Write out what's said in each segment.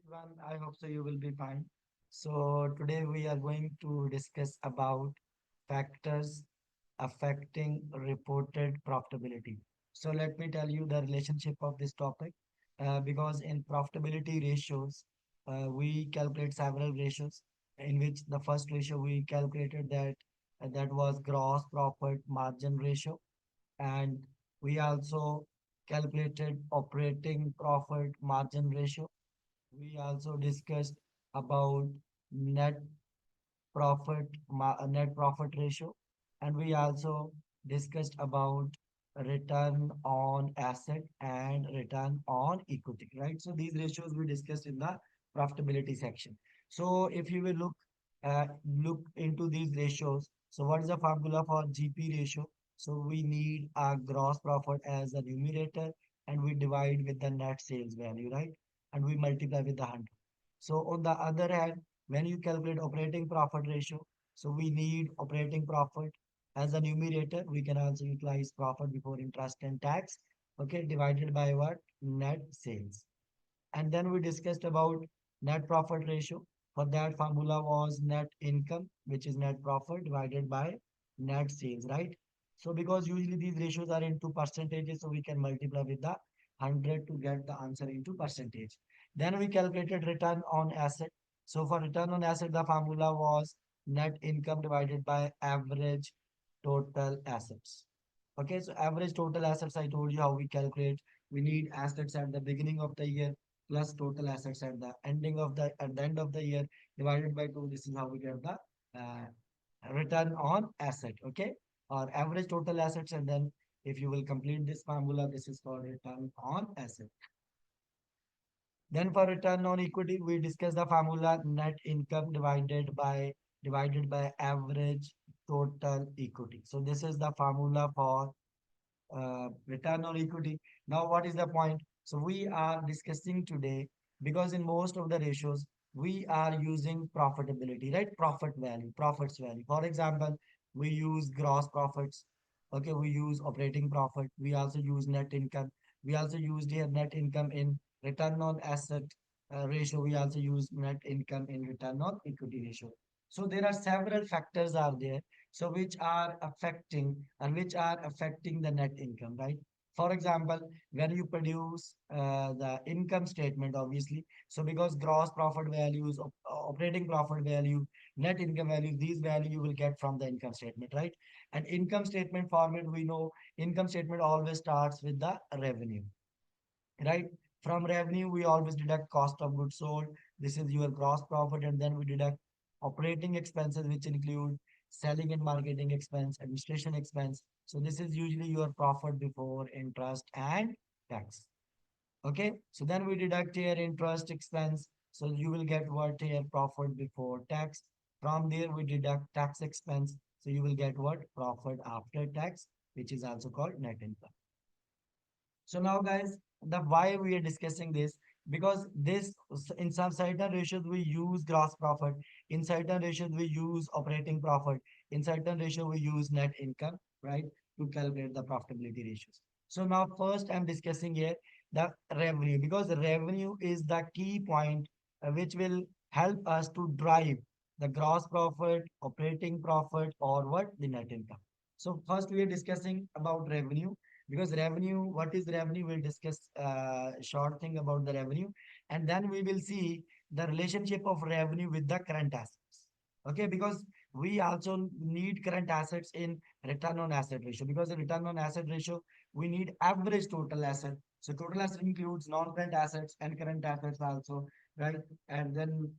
Everyone, I hope so you will be fine. So today we are going to discuss about factors affecting reported profitability. So let me tell you the relationship of this topic because in profitability ratios, we calculate several ratios in which the first ratio we calculated that was gross profit margin ratio, and we also calculated operating profit margin ratio. We also discussed about net net profit ratio, and we also discussed about return on asset and return on equity, right? So these ratios we discussed in the profitability section. So if you will look into these ratios, so what is the formula for GP ratio? So we need a gross profit as a numerator, and we divide with the net sales value, right? And we multiply with the 100. So on the other hand, when you calculate operating profit ratio, so we need operating profit as a numerator. We can also utilize profit before interest and tax, okay, divided by what? Net sales. And then we discussed about net profit ratio. For that formula was net income, which is net profit divided by net sales, right? So because usually these ratios are into percentages, so we can multiply with the 100 to get the answer into percentage. Then we calculated return on asset. So for return on asset, the formula was net income divided by average total assets. Okay, so average total assets, I told you how we calculate. We need assets at the beginning of the year plus total assets at the end of the year divided by 2. This is how we get the return on asset, okay, or average total assets. And then if you will complete this formula, this is called return on asset. Then for return on equity, we discuss the formula net income divided by average total equity. So this is the formula for return on equity. Now, what is the point? So we are discussing today because in most of the ratios, we are using profitability, right? Profit value, profits value. For example, we use gross profits. Okay, we use operating profit. We also use net income. We also used here net income in return on asset ratio. We also use net income in return on equity ratio. So there are several factors are there, so which are affecting the net income, right? For example, when you produce the income statement, obviously, so because gross profit values, operating profit value, net income value, these value you will get from the income statement, right? And income statement format, we know income statement always starts with the revenue, right? From revenue, we always deduct cost of goods sold. This is your gross profit, and then we deduct operating expenses, which include selling and marketing expense, administration expense. So this is usually your profit before interest and tax. Okay, so then we deduct here interest expense. So you will get what here? Profit before tax. From there, we deduct tax expense. So you will get what? Profit after tax, which is also called net income. So now, guys, the why we are discussing this, because this in some certain ratios we use gross profit, in certain ratios we use operating profit, in certain ratio we use net income, right, to calculate the profitability ratios. So now first I'm discussing here the revenue, because revenue is the key point which will help us to drive the gross profit, operating profit, or what, the net income. So first we are discussing about revenue, because revenue, what is revenue, we'll discuss short thing about the revenue, and then we will see the relationship of revenue with the current assets. Okay, because we also need current assets in return on asset ratio, because the return on asset ratio, we need average total asset. So total asset includes non-current assets and current assets also, right? And then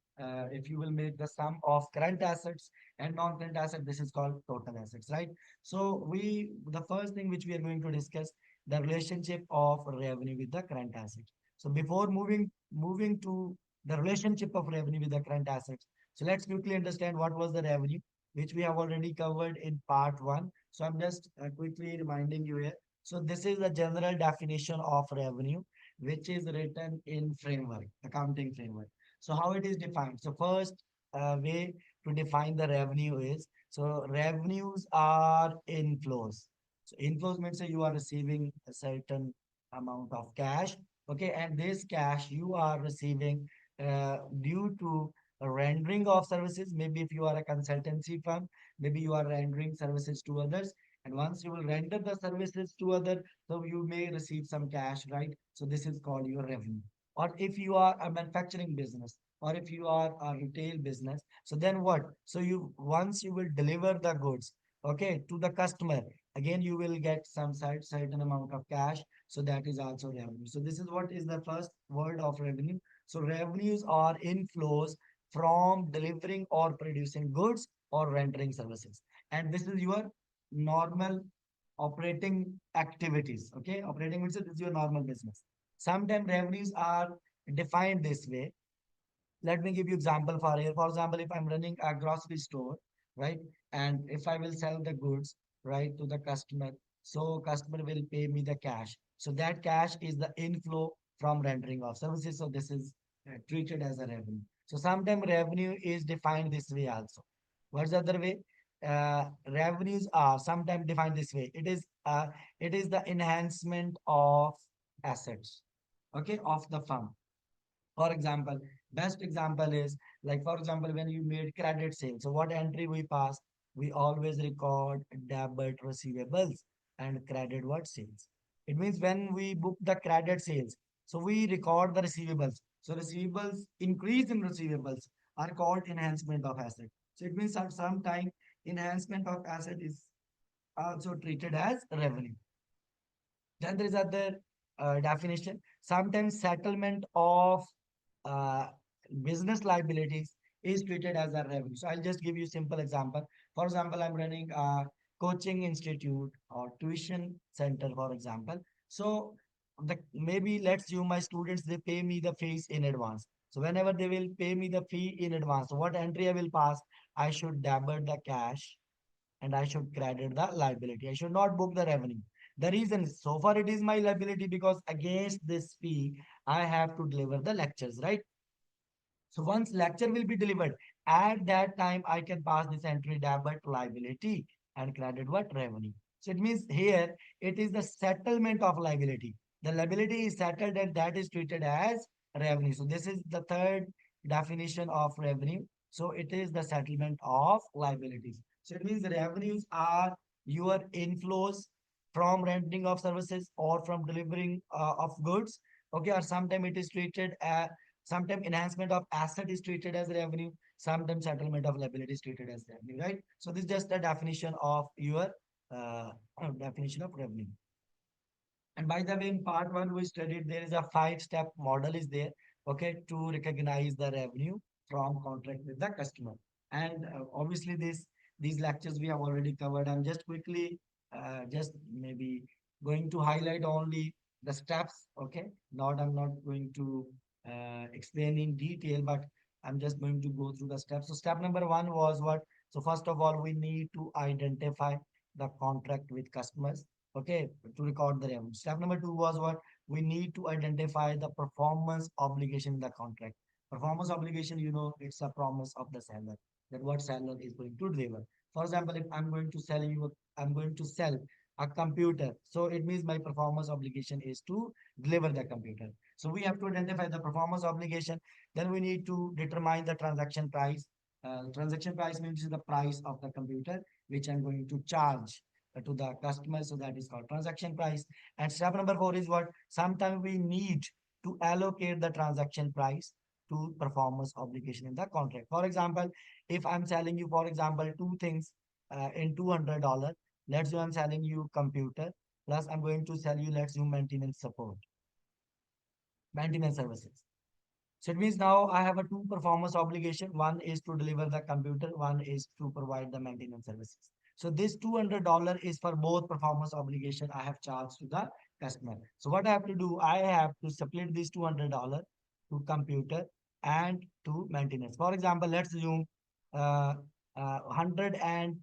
if you will make the sum of current assets and non-current asset, this is called total assets, right? So the first thing which we are going to discuss, the relationship of revenue with the current assets. So before moving to the relationship of revenue with the current assets, so let's quickly understand what was the revenue, which we have already covered in part one. So I'm just quickly reminding you here. So this is the general definition of revenue, which is written in framework, accounting framework. So how it is defined? So first way to define the revenue is, so revenues are inflows. So inflows means that you are receiving a certain amount of cash. Okay, and this cash you are receiving due to a rendering of services. Maybe if you are a consultancy firm, maybe you are rendering services to others. And once you will render the services to other, so you may receive some cash, right? So this is called your revenue. Or if you are a manufacturing business, or if you are a retail business, so then what? So you once you will deliver the goods, okay, to the customer, again you will get some certain amount of cash. So that is also revenue. So this is what is the first word of revenue. So revenues are inflows from delivering or producing goods or rendering services. And this is your normal operating activities. Okay, operating means this is your normal business. Sometimes revenues are defined this way. Let me give you example for here. For example, if I'm running a grocery store, right, and if I will sell the goods, right, to the customer, so customer will pay me the cash. So that cash is the inflow from rendering of services. So this is treated as a revenue. So sometimes revenue is defined this way also. What's the other way? Revenues are sometimes defined this way. It is the enhancement of assets, okay, of the firm. For example, best example is like, for example, when you made credit sales. So what entry we pass? We always record debit receivables and credit what sales. It means when we book the credit sales, so we record the receivables. So receivables, increase in receivables are called enhancement of asset. So it means at some time enhancement of asset is also treated as revenue. Then there is other definition. Sometimes settlement of uh, business liabilities is treated as a revenue. So I'll just give you a simple example. For example, I'm running a coaching institute or tuition center, for example. So maybe let's assume my students, they pay me the fees in advance. So whenever they will pay me the fee in advance, so what entry I will pass? I should debit the cash and I should credit the liability. I should not book the revenue. The reason is, so far it is my liability because against this fee, I have to deliver the lectures, right? So once lecture will be delivered, at that time I can pass this entry debit liability and credit what revenue. So it means here it is the settlement of liability. The liability is settled and that is treated as revenue. So this is the third definition of revenue. So it is the settlement of liabilities. So it means the revenues are your inflows from renting of services or from delivering of goods. Okay, or sometimes it is treated as, sometimes enhancement of asset is treated as revenue. Sometimes settlement of liability is treated as revenue, right? So this is just a definition of your uh, definition of revenue. And by the way, in part one, we studied there is a 5-step model is there, okay, to recognize the revenue from contract with the customer. And obviously, these lectures we have already covered. I'm just quickly, just maybe going to highlight only the steps, okay? Not I'm not going to explain in detail, but I'm just going to go through the steps. So step number one was what? So first of all, we need to identify the contract with customers, okay, to record the revenue. Step number two was what? We need to identify the performance obligation in the contract. Performance obligation, you know, it's a promise of the seller that what seller is going to deliver. For example, if I'm going to sell you, I'm going to sell a computer. So it means my performance obligation is to deliver the computer. So we have to identify the performance obligation. Then we need to determine the transaction price. Transaction price means the price of the computer, which I'm going to charge to the customer. So that is called transaction price. And step number four is what? Sometimes we need to allocate the transaction price to performance obligation in the contract. For example, if I'm selling you, for example, two things in $200, let's say I'm selling you computer, plus I'm going to sell you, let's do maintenance support, maintenance services. So it means now I have a two performance obligation. One is to deliver the computer, one is to provide the maintenance services. So this $200 is for both performance obligation I have charged to the customer. So what I have to do, I have to split this $200 to computer and to maintenance. For example, let's assume uh, $160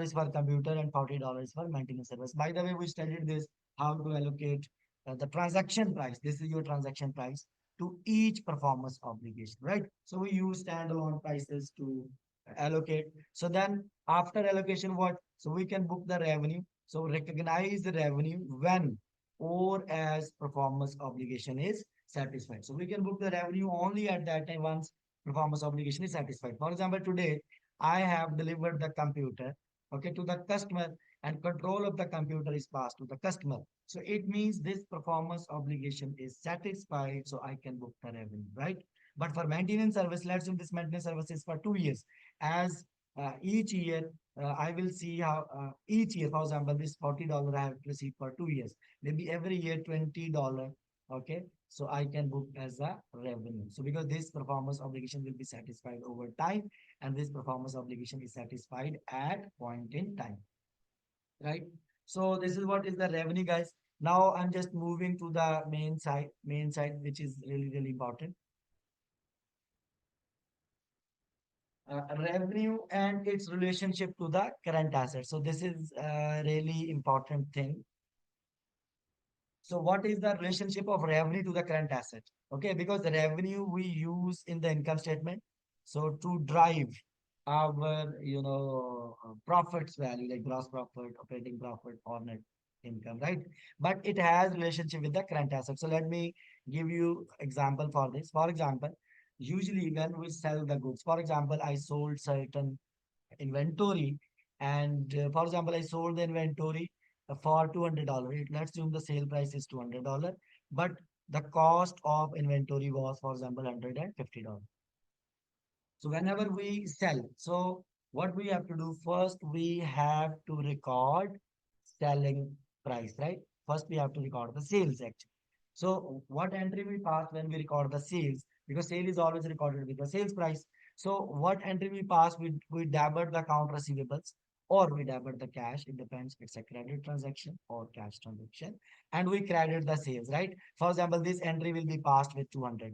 is for computer and $40 for maintenance service. By the way, we studied this, how to allocate the transaction price. This is your transaction price to each performance obligation, right? So we use standalone prices to allocate. So then after allocation, what? So we can book the revenue. So recognize the revenue when or as performance obligation is satisfied. So we can book the revenue only at that time once performance obligation is satisfied. For example, today I have delivered the computer, okay, to the customer, and control of the computer is passed to the customer. So it means this performance obligation is satisfied, so I can book the revenue, right? But for maintenance service, let's assume this maintenance service is for 2 years. As each year, I will see how each year, for example, this $40 I have received for 2 years. Maybe every year $20. Okay, so I can book as a revenue. So because this performance obligation will be satisfied over time, and this performance obligation is satisfied at point in time, right? So this is what is the revenue, guys. Now I'm just moving to the main side, which is really, really important. Revenue and its relationship to the current asset. So this is a really important thing. So what is the relationship of revenue to the current asset? Okay, because the revenue we use in the income statement. So to drive our, profits value, like gross profit, operating profit, or net income, right? But it has relationship with the current asset. So let me give you example for this. For example, usually when we sell the goods, for example, I sold certain inventory, and for example, I sold the inventory for $200. Let's assume the sale price is $200, but the cost of inventory was, for example, $150. So whenever we sell, so what we have to do first, we have to record selling price, right? First, we have to record the sales actually. So what entry we pass when we record the sales, because sale is always recorded with the sales price. So what entry we pass, we debit the account receivables, or we debit the cash. It depends. It's a credit transaction or cash transaction, and we credit the sales, right? For example, this entry will be passed with $200.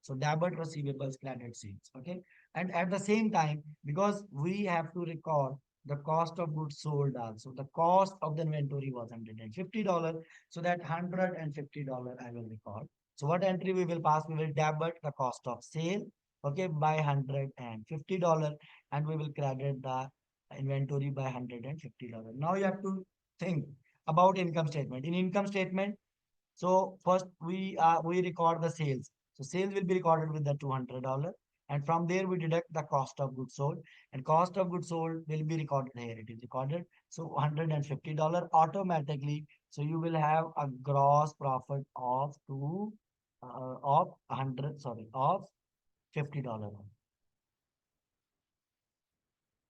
So debit receivables, credit sales. Okay. And at the same time, because we have to record the cost of goods sold also, the cost of the inventory was $150. So that $150 I will record. So what entry we will pass? We will debit the cost of sale, okay, by $150, and we will credit the inventory by $150. Now you have to think about income statement. In income statement, so first we record the sales. So sales will be recorded with the $200, and from there we deduct the cost of goods sold, and cost of goods sold will be recorded here. It is recorded. So $150 automatically. So you will have a gross profit of $50.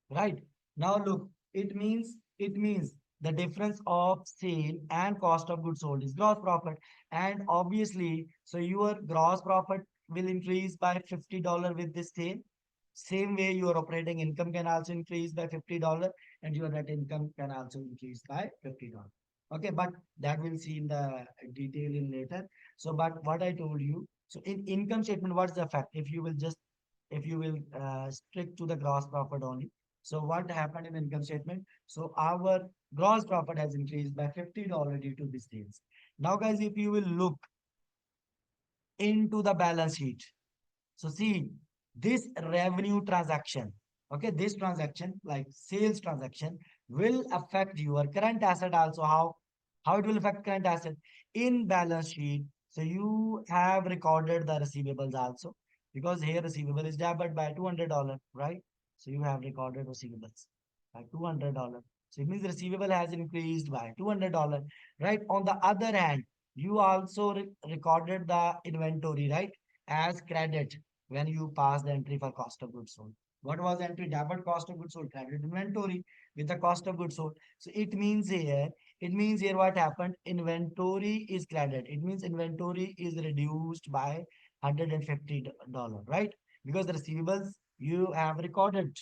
Right. Now look, it means the difference of sale and cost of goods sold is gross profit. And obviously, so your gross profit will increase by $50 with this sale. Same way your operating income can also increase by $50, and your net income can also increase by $50. Okay, but that we'll see in the detail in later. So, but what I told you, so in income statement, what's the effect? If you will stick to the gross profit only. So what happened in income statement? So our gross profit has increased by $50 due to this sales. Now, guys, if you will look into the balance sheet, so see this revenue transaction, okay, this transaction like sales transaction will affect your current asset also. How it will affect current asset in balance sheet? So you have recorded the receivables also, because here receivable is debit by $200, right? So you have recorded receivables by $200. So it means receivable has increased by $200, right? On the other hand, you also recorded the inventory, right, as credit when you pass the entry for cost of goods sold. What was entry? Debit cost of goods sold, credit inventory with the cost of goods sold. So it means here what happened? Inventory is credit. It means inventory is reduced by $150, right? Because the receivables you have recorded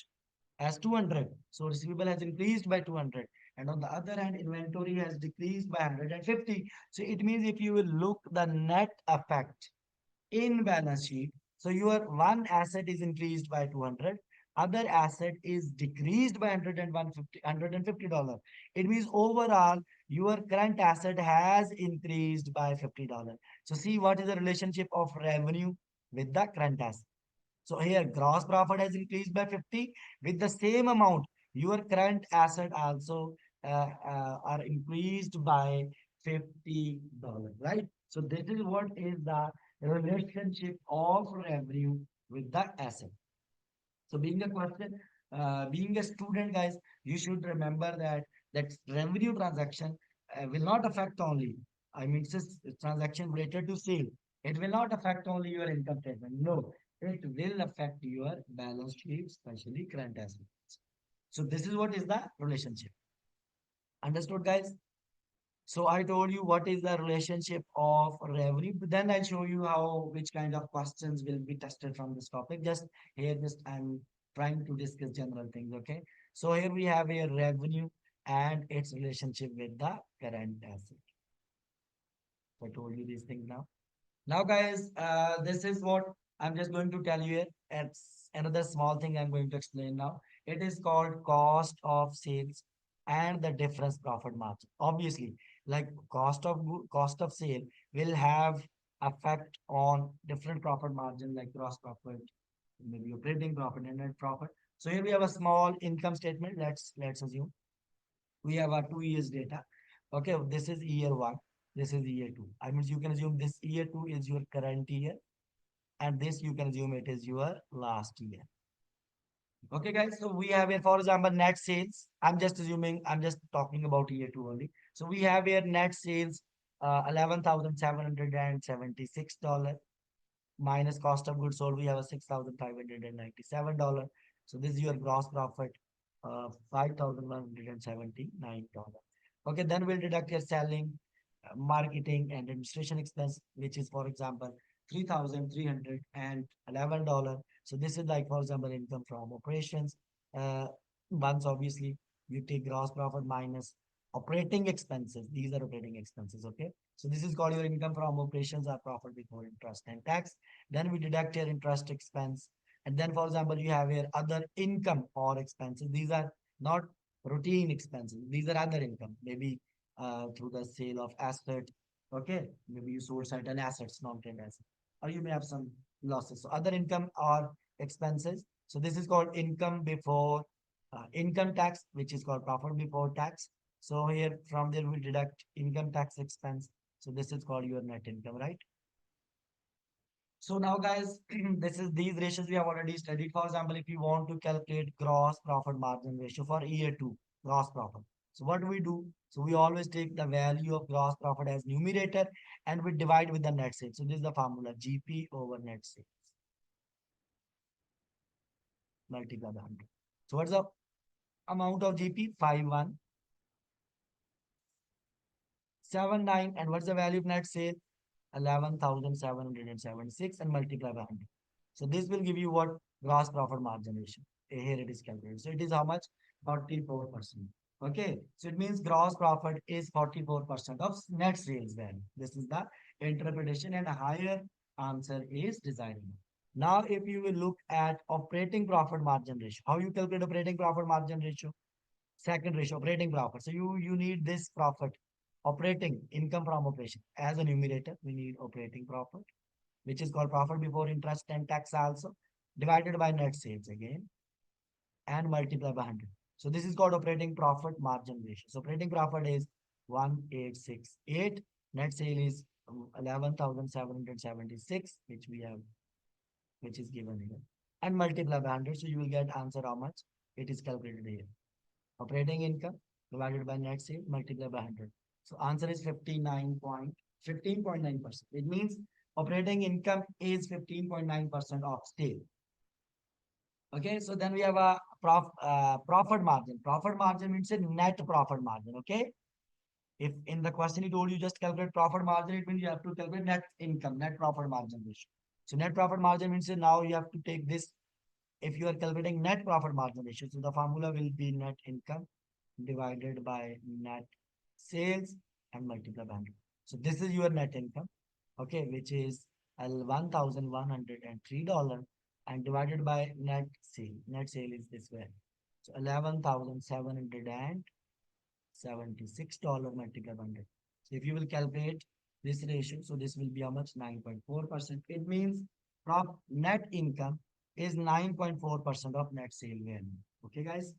as 200. So receivable has increased by 200. And on the other hand, inventory has decreased by 150. So it means if you will look the net effect in balance sheet, so your one asset is increased by 200, other asset is decreased by 150 $150. It means overall your current asset has increased by $50. So see what is the relationship of revenue with the current asset. So here gross profit has increased by 50. With the same amount, your current asset also are increased by $50, right? So this is what is the relationship of revenue with the asset. So being a student, guys, you should remember that revenue transaction will not affect only. I mean, it's just a transaction related to sale. It will not affect only your income statement. No, it will affect your balance sheet, especially current assets. So this is what is the relationship. Understood, guys? So I told you what is the relationship of revenue, but then I'll show you how which kind of questions will be tested from this topic. Just I'm trying to discuss general things, okay? So here we have a revenue and its relationship with the current asset. So I told you these things now. Now, guys, this is what I'm just going to tell you here. It's another small thing I'm going to explain now. It is called cost of sales and the difference profit margin. Obviously, like cost of sale will have effect on different profit margin like gross profit, maybe operating profit and net profit. So here we have a small income statement. Let's assume we have a 2 years data. Okay, this is year one. This is year two. I mean, you can assume this year two is your current year, and this you can assume it is your last year. Okay, guys. So we have here, for example, net sales. I'm just talking about year two only. So we have here net sales, $11,776 minus cost of goods sold. We have a $6,597. So this is your gross profit, $5,179. Okay, then we'll deduct your selling, marketing and administration expense, which is, for example, $3,311. So this is like, for example, income from operations. Uh, Once obviously you take gross profit minus operating expenses. These are operating expenses. Okay. So this is called your income from operations or profit before interest and tax. Then we deduct your interest expense. And then, for example, you have your other income or expenses. These are not routine expenses. These are other income. Maybe through the sale of asset. Okay, maybe you sold certain assets, non-current assets, or you may have some losses. So other income or expenses. So this is called income before income tax, which is called profit before tax. So here from there we deduct income tax expense. So this is called your net income, right? So now, guys, this is these ratios we have already studied. For example, if you want to calculate gross profit margin ratio for year two, gross profit. So what do we do? So we always take the value of gross profit as numerator and we divide with the net sales. So this is the formula GP over net sales multiplied by 100. So what's the amount of GP? 5179. And what's the value of net sale? 11,776 and multiply by 100. So this will give you what? Gross profit margin ratio. Here it is calculated. So it is how much? 44%. Okay. So it means gross profit is 44% of net sales value. This is the interpretation and a higher answer is desirable. Now, if you will look at operating profit margin ratio, how you calculate operating profit margin ratio? Second ratio, operating profit. So you need this profit, operating income from operation as a numerator. We need operating profit, which is called profit before interest and tax also, divided by net sales again and multiply by 100. So this is called operating profit margin ratio. So operating profit is 1868. Net sale is 11,776, which we have, which is given here, and multiply by 100. So you will get answer how much it is calculated here. Operating income divided by net sale multiplied by 100. So answer is 15.9%. It means operating income is 15.9% of sale. Okay, so then we have a profit margin. Profit margin means a net profit margin. Okay, if in the question he told you just calculate profit margin, it means you have to calculate net income, net profit margin ratio. So net profit margin means now you have to take this. If you are calculating net profit margin ratio, so the formula will be net income divided by net sales and multiply by 100. So this is your net income, okay, which is $1,103 and divided by net sale. Net sale is this way. So $11,776 multiplied by 100. So if you will calculate this ratio, so this will be how much? 9.4%. It means net income is 9.4% of net sale value. Okay, guys.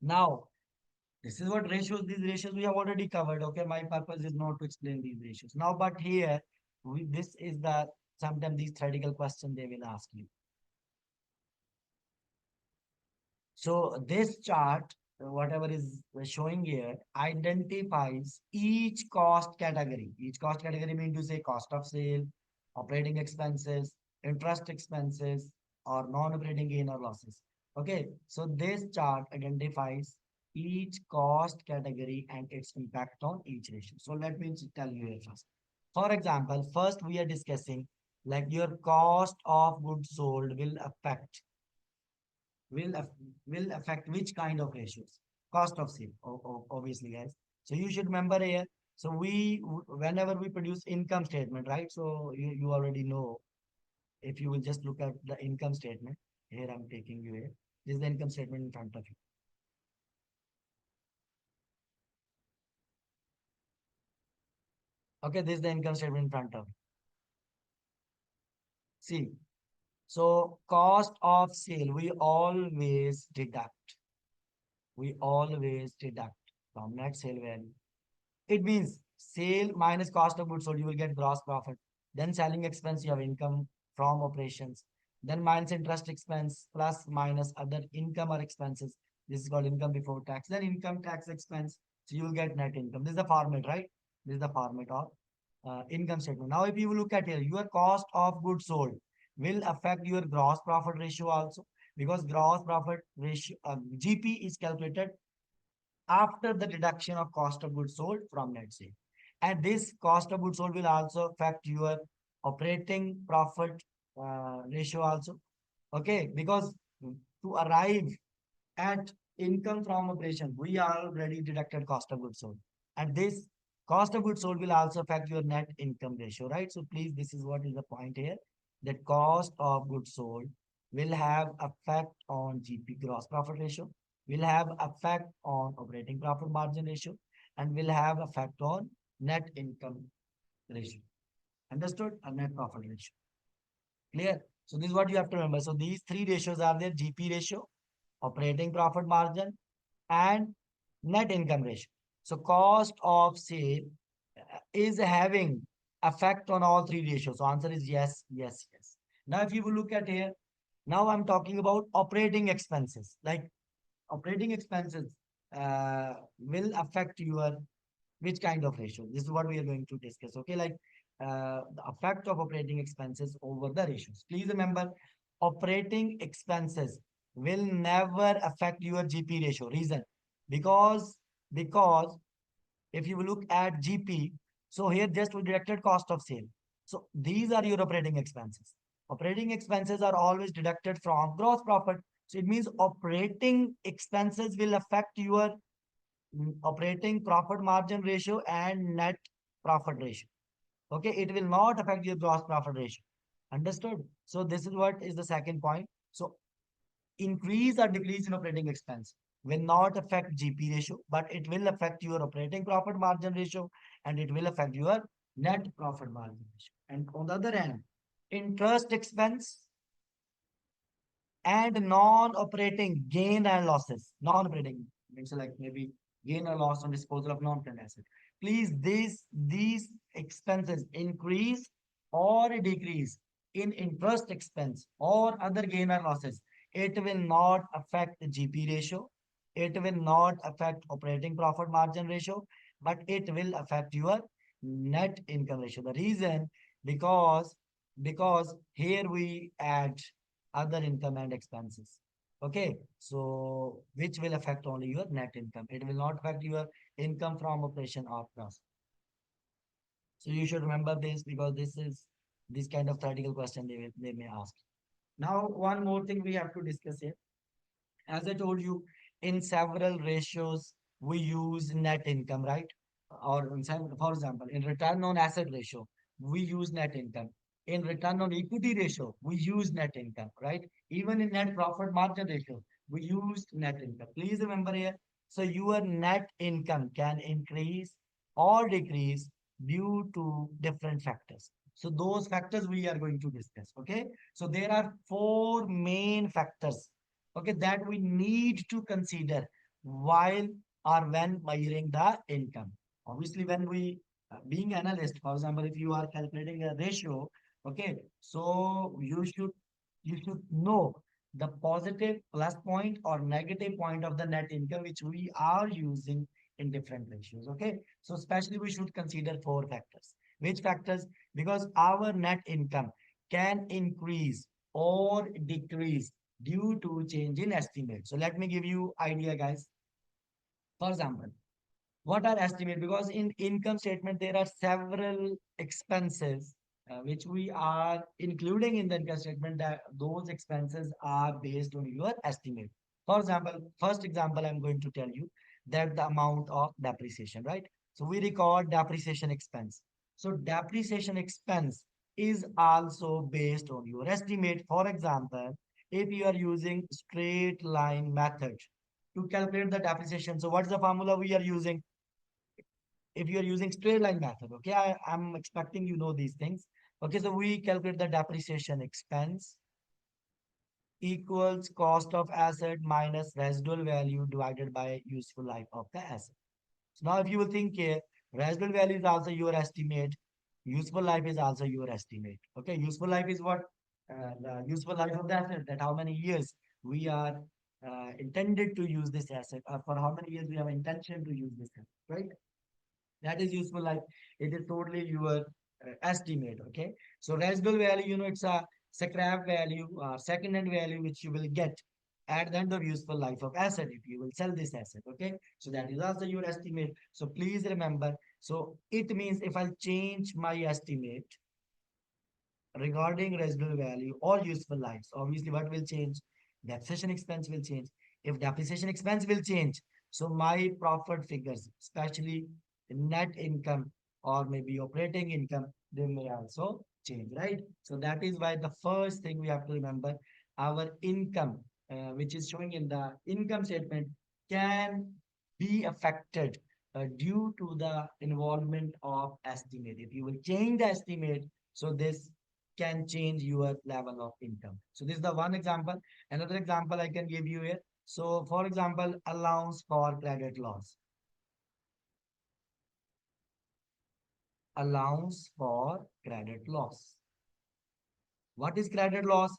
Now, This is what ratios, these ratios we have already covered. Okay, my purpose is not to explain these ratios. Now, but here, this is the, sometimes these theoretical questions they will ask you. So this chart, whatever is showing here, identifies each cost category. Each cost category means to say cost of sale, operating expenses, interest expenses, or non-operating gain or losses. Okay, so this chart identifies each cost category and its impact on each ratio. So let me tell you here first. For example, first we are discussing like your cost of goods sold will will affect which kind of ratios? Cost of sale, obviously, guys. So you should remember here. So whenever we produce income statement, right? So you already know. If you will just look at the income statement, here I'm taking you here. This is the income statement in front of you. Okay, this is the income statement in front of you. See, so cost of sale, we always deduct from net sale value. It means sale minus cost of goods sold, you will get gross profit. Then selling expense, you have income from operations. Then minus interest expense plus minus other income or expenses. This is called income before tax. Then income tax expense. So you will get net income. This is the format, right? This is the format of income statement. Now, if you look at here, your cost of goods sold will affect your gross profit ratio also, because gross profit ratio GP is calculated after the deduction of cost of goods sold from net sale. And this cost of goods sold will also affect your operating profit ratio also. Okay, because to arrive at income from operation, we already deducted cost of goods sold. And this cost of goods sold will also affect your net income ratio, right? So please, this is what is the point here. That cost of goods sold will have effect on GP, gross profit ratio, will have effect on operating profit margin ratio, and will have effect on net income ratio. Understood? A net profit ratio. Clear? So this is what you have to remember. So these three ratios are there: GP ratio, operating profit margin, and net income ratio. So cost of sale is having effect on all three ratios. So answer is yes, yes, yes. Now if you will look at here, now I'm talking about operating expenses. Like operating expenses will affect your which kind of ratio. This is what we are going to discuss. Okay, like the effect of operating expenses over the ratios. Please remember, operating expenses will never affect your GP ratio. Reason, because if you look at GP, so here just we deducted cost of sale. So these are your operating expenses. Operating expenses are always deducted from gross profit. So it means operating expenses will affect your operating profit margin ratio and net profit ratio. Okay, it will not affect your gross profit ratio. Understood? So this is what is the second point. So increase or decrease in operating expense will not affect GP ratio, but it will affect your operating profit margin ratio and it will affect your net profit margin ratio. And on the other hand, interest expense and non-operating gain and losses. Non-operating means like maybe gain or loss on disposal of non-current asset. Please, these expenses increase or decrease in interest expense or other gain or losses. It will not affect the GP ratio. It will not affect operating profit margin ratio, but it will affect your net income ratio. The reason, because because here we add other income and expenses. Okay, so which will affect only your net income. It will not affect your income from operation or cost. So you should remember this, because this is this kind of theoretical question they may ask. Now, one more thing we have to discuss here. As I told you, in several ratios, we use net income, right? Or for example, in return on asset ratio, we use net income. In return on equity ratio, we use net income, right? Even in net profit margin ratio, we use net income. Please remember here. So your net income can increase or decrease due to different factors. So those factors we are going to discuss. Okay. So there are four main factors, okay, that we need to consider while or when measuring the income. Obviously, when we, being analyst, for example, if you are calculating a ratio, okay, so you should know the positive plus point or negative point of the net income which we are using in different ratios. Okay, so especially we should consider four factors. Which factors? Because our net income can increase or decrease due to change in estimate. So let me give you idea, guys. For example, what are estimate? Because in income statement there are several expenses which we are including in the income statement, that those expenses are based on your estimate. For example, first example I'm going to tell you that the amount of depreciation, right? So we record depreciation expense. So depreciation expense is also based on your estimate. For example, if you are using straight line method to calculate the depreciation, so what's the formula we are using? If you are using straight line method, okay, I'm expecting you know these things. Okay, so we calculate the depreciation expense equals cost of asset minus residual value divided by useful life of the asset. So now if you will think here, residual value is also your estimate, useful life is also your estimate. Okay, useful life is what? The useful life of the asset, that how many years we are intended to use this asset, or for how many years we have intention to use this asset, right? That is useful life. It is totally your estimate. Okay, so residual value, it's a scrap value or second hand value which you will get at the end of useful life of asset if you will sell this asset. Okay, so that is also your estimate. So please remember, so it means if I change my estimate regarding residual value or useful lives, obviously what will change? Depreciation expense will change. If depreciation expense will change, so my profit figures, especially net income or maybe operating income, they may also change, right? So that is why the first thing we have to remember, our income, which is showing in the income statement, can be affected due to the involvement of estimate. If you will change the estimate, so this can change your level of income. So this is the one example. Another example I can give you here. So for example, allowance for credit loss. Allowance for credit loss. What is credit loss?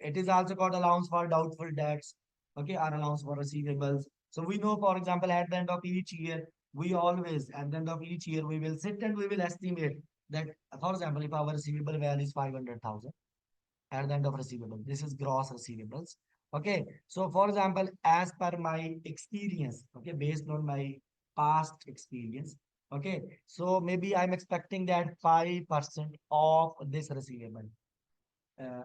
It is also called allowance for doubtful debts, okay, or allowance for receivables. So we know, for example, at the end of each year, we always, at the end of each year, we will sit and we will estimate that, for example, if our receivable value is 500,000, at the end of receivable. This is gross receivables. Okay. So for example, as per my experience, okay, based on my past experience, okay, so maybe I'm expecting that 5% of this receivable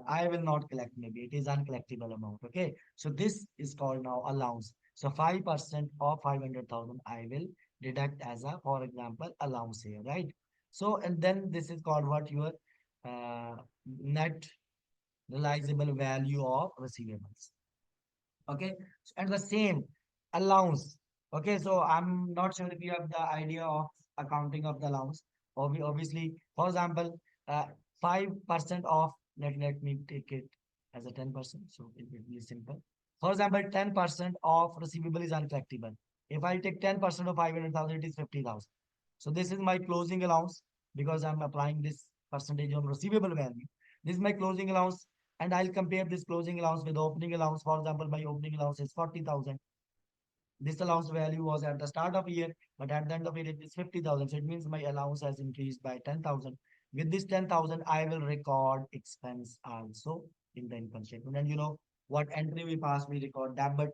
I will not collect. Maybe it is uncollectible amount. Okay. So this is called now allowance. So 5% of 500,000 I will deduct as a, for example, allowance here, right? So, and then this is called what? Your net realizable value of receivables. Okay, and the same allowance. Okay, so I'm not sure if you have the idea of accounting of the allowance. Obviously, for example, 5% of, let me take it as a 10%, so it will be simple. For example, 10% of receivable is uncollectible. If I take 10% of 500,000, it is 50,000. So this is my closing allowance because I'm applying this percentage on receivable value. This is my closing allowance, and I'll compare this closing allowance with opening allowance. For example, my opening allowance is 40,000. This allowance value was at the start of year, but at the end of it is 50,000. So it means my allowance has increased by 10,000. With this 10,000, I will record expense also in the income statement. And you know what entry we pass, we record debit,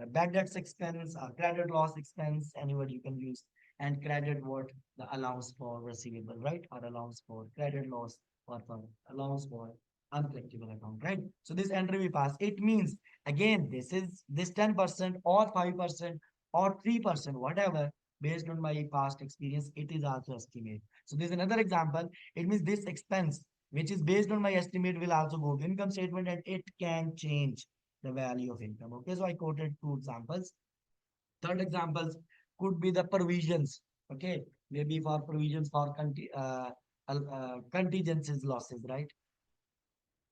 bad debts expense, credit loss expense, any word you can use, and credit what? The allowance for receivable, right? Or allowance for credit loss, or for allowance for uncollectible account, right? So this entry we pass. It means again, this is this 10% or 5% or 3%, whatever, based on my past experience, it is also estimate. So there's another example. It means this expense, which is based on my estimate, will also go to income statement and it can change the value of income. Okay, so I quoted two examples. Third examples could be the provisions. Okay, maybe for provisions for contingencies losses, right?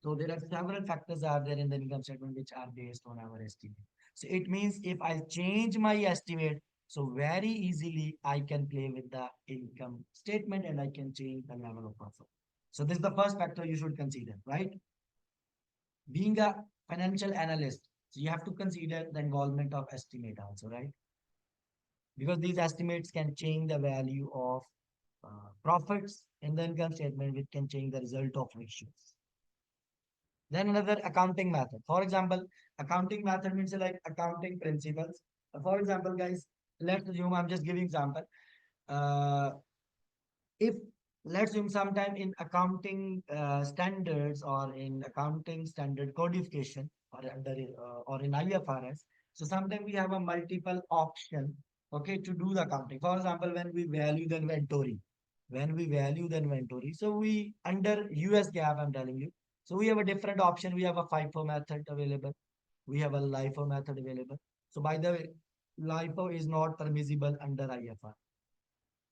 So there are several factors are there in the income statement which are based on our estimate. So it means if I change my estimate, So very easily I can play with the income statement and I can change the level of profit. So this is the first factor you should consider, right? Being a financial analyst, so you have to consider the involvement of estimate also, right? Because these estimates can change the value of profits in the income statement, which can change the result of ratios. Then another accounting method. For example, accounting method means like accounting principles. For example, guys, let's assume I'm just giving example. Uh, if let's assume sometime in accounting standards or in accounting standard codification or under or in IFRS, so sometimes we have a multiple option, okay, to do the accounting. For example, when we value the inventory, so we under US GAAP, I'm telling you, so we have a different option. We have a FIFO method available. We have a LIFO method available. So by the way, LIFO is not permissible under IFR.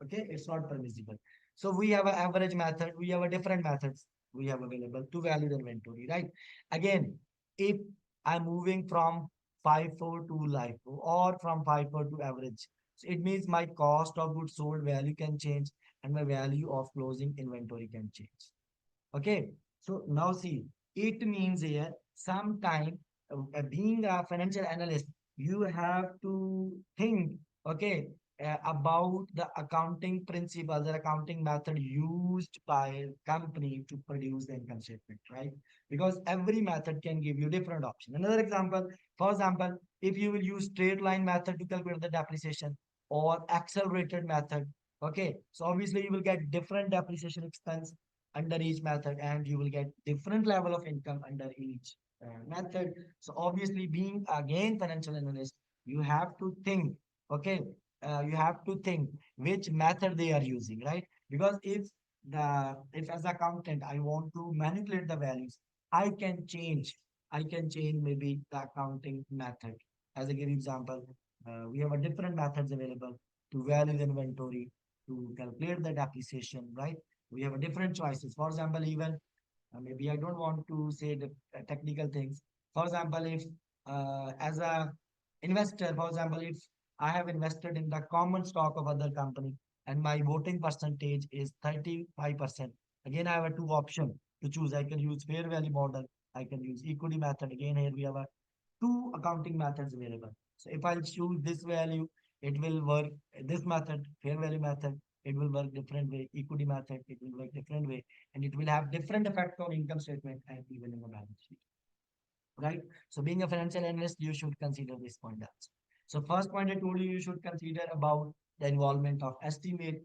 Okay, it's not permissible. So we have an average method. We have a different methods we have available to value the inventory, right? Again, if I'm moving from FIFO to LIFO or from FIFO to average, so it means my cost of goods sold value can change and my value of closing inventory can change. Okay, so now see, it means here sometime being a financial analyst, you have to think, okay, about the accounting principle, the accounting method used by company to produce the income statement, right? Because every method can give you different option. Another example, for example, if you will use straight line method to calculate the depreciation or accelerated method, okay, so obviously you will get different depreciation expense under each method and you will get different level of income under each method. So obviously being again financial analyst, you have to think, okay, you have to think which method they are using, right? Because if as accountant I want to manipulate the values, i can change I can change maybe the accounting method. As I give example, we have a different methods available to value the inventory, to calculate the depreciation, right? We have a different choices. For example, even maybe I don't want to say the technical things. For example, if as a investor, for example, if I have invested in the common stock of other company and my voting percentage is 35%, again I have a two option to choose. I can use fair value model, I can use equity method. Again, here we have a two accounting methods available. So if I choose this value, it will work this method, fair value method, it will work different way, equity method, it will work different way, and it will have different effect on income statement and even in the balance sheet, right? So being a financial analyst, you should consider this point also. So first point I told you, you should consider about the involvement of estimate,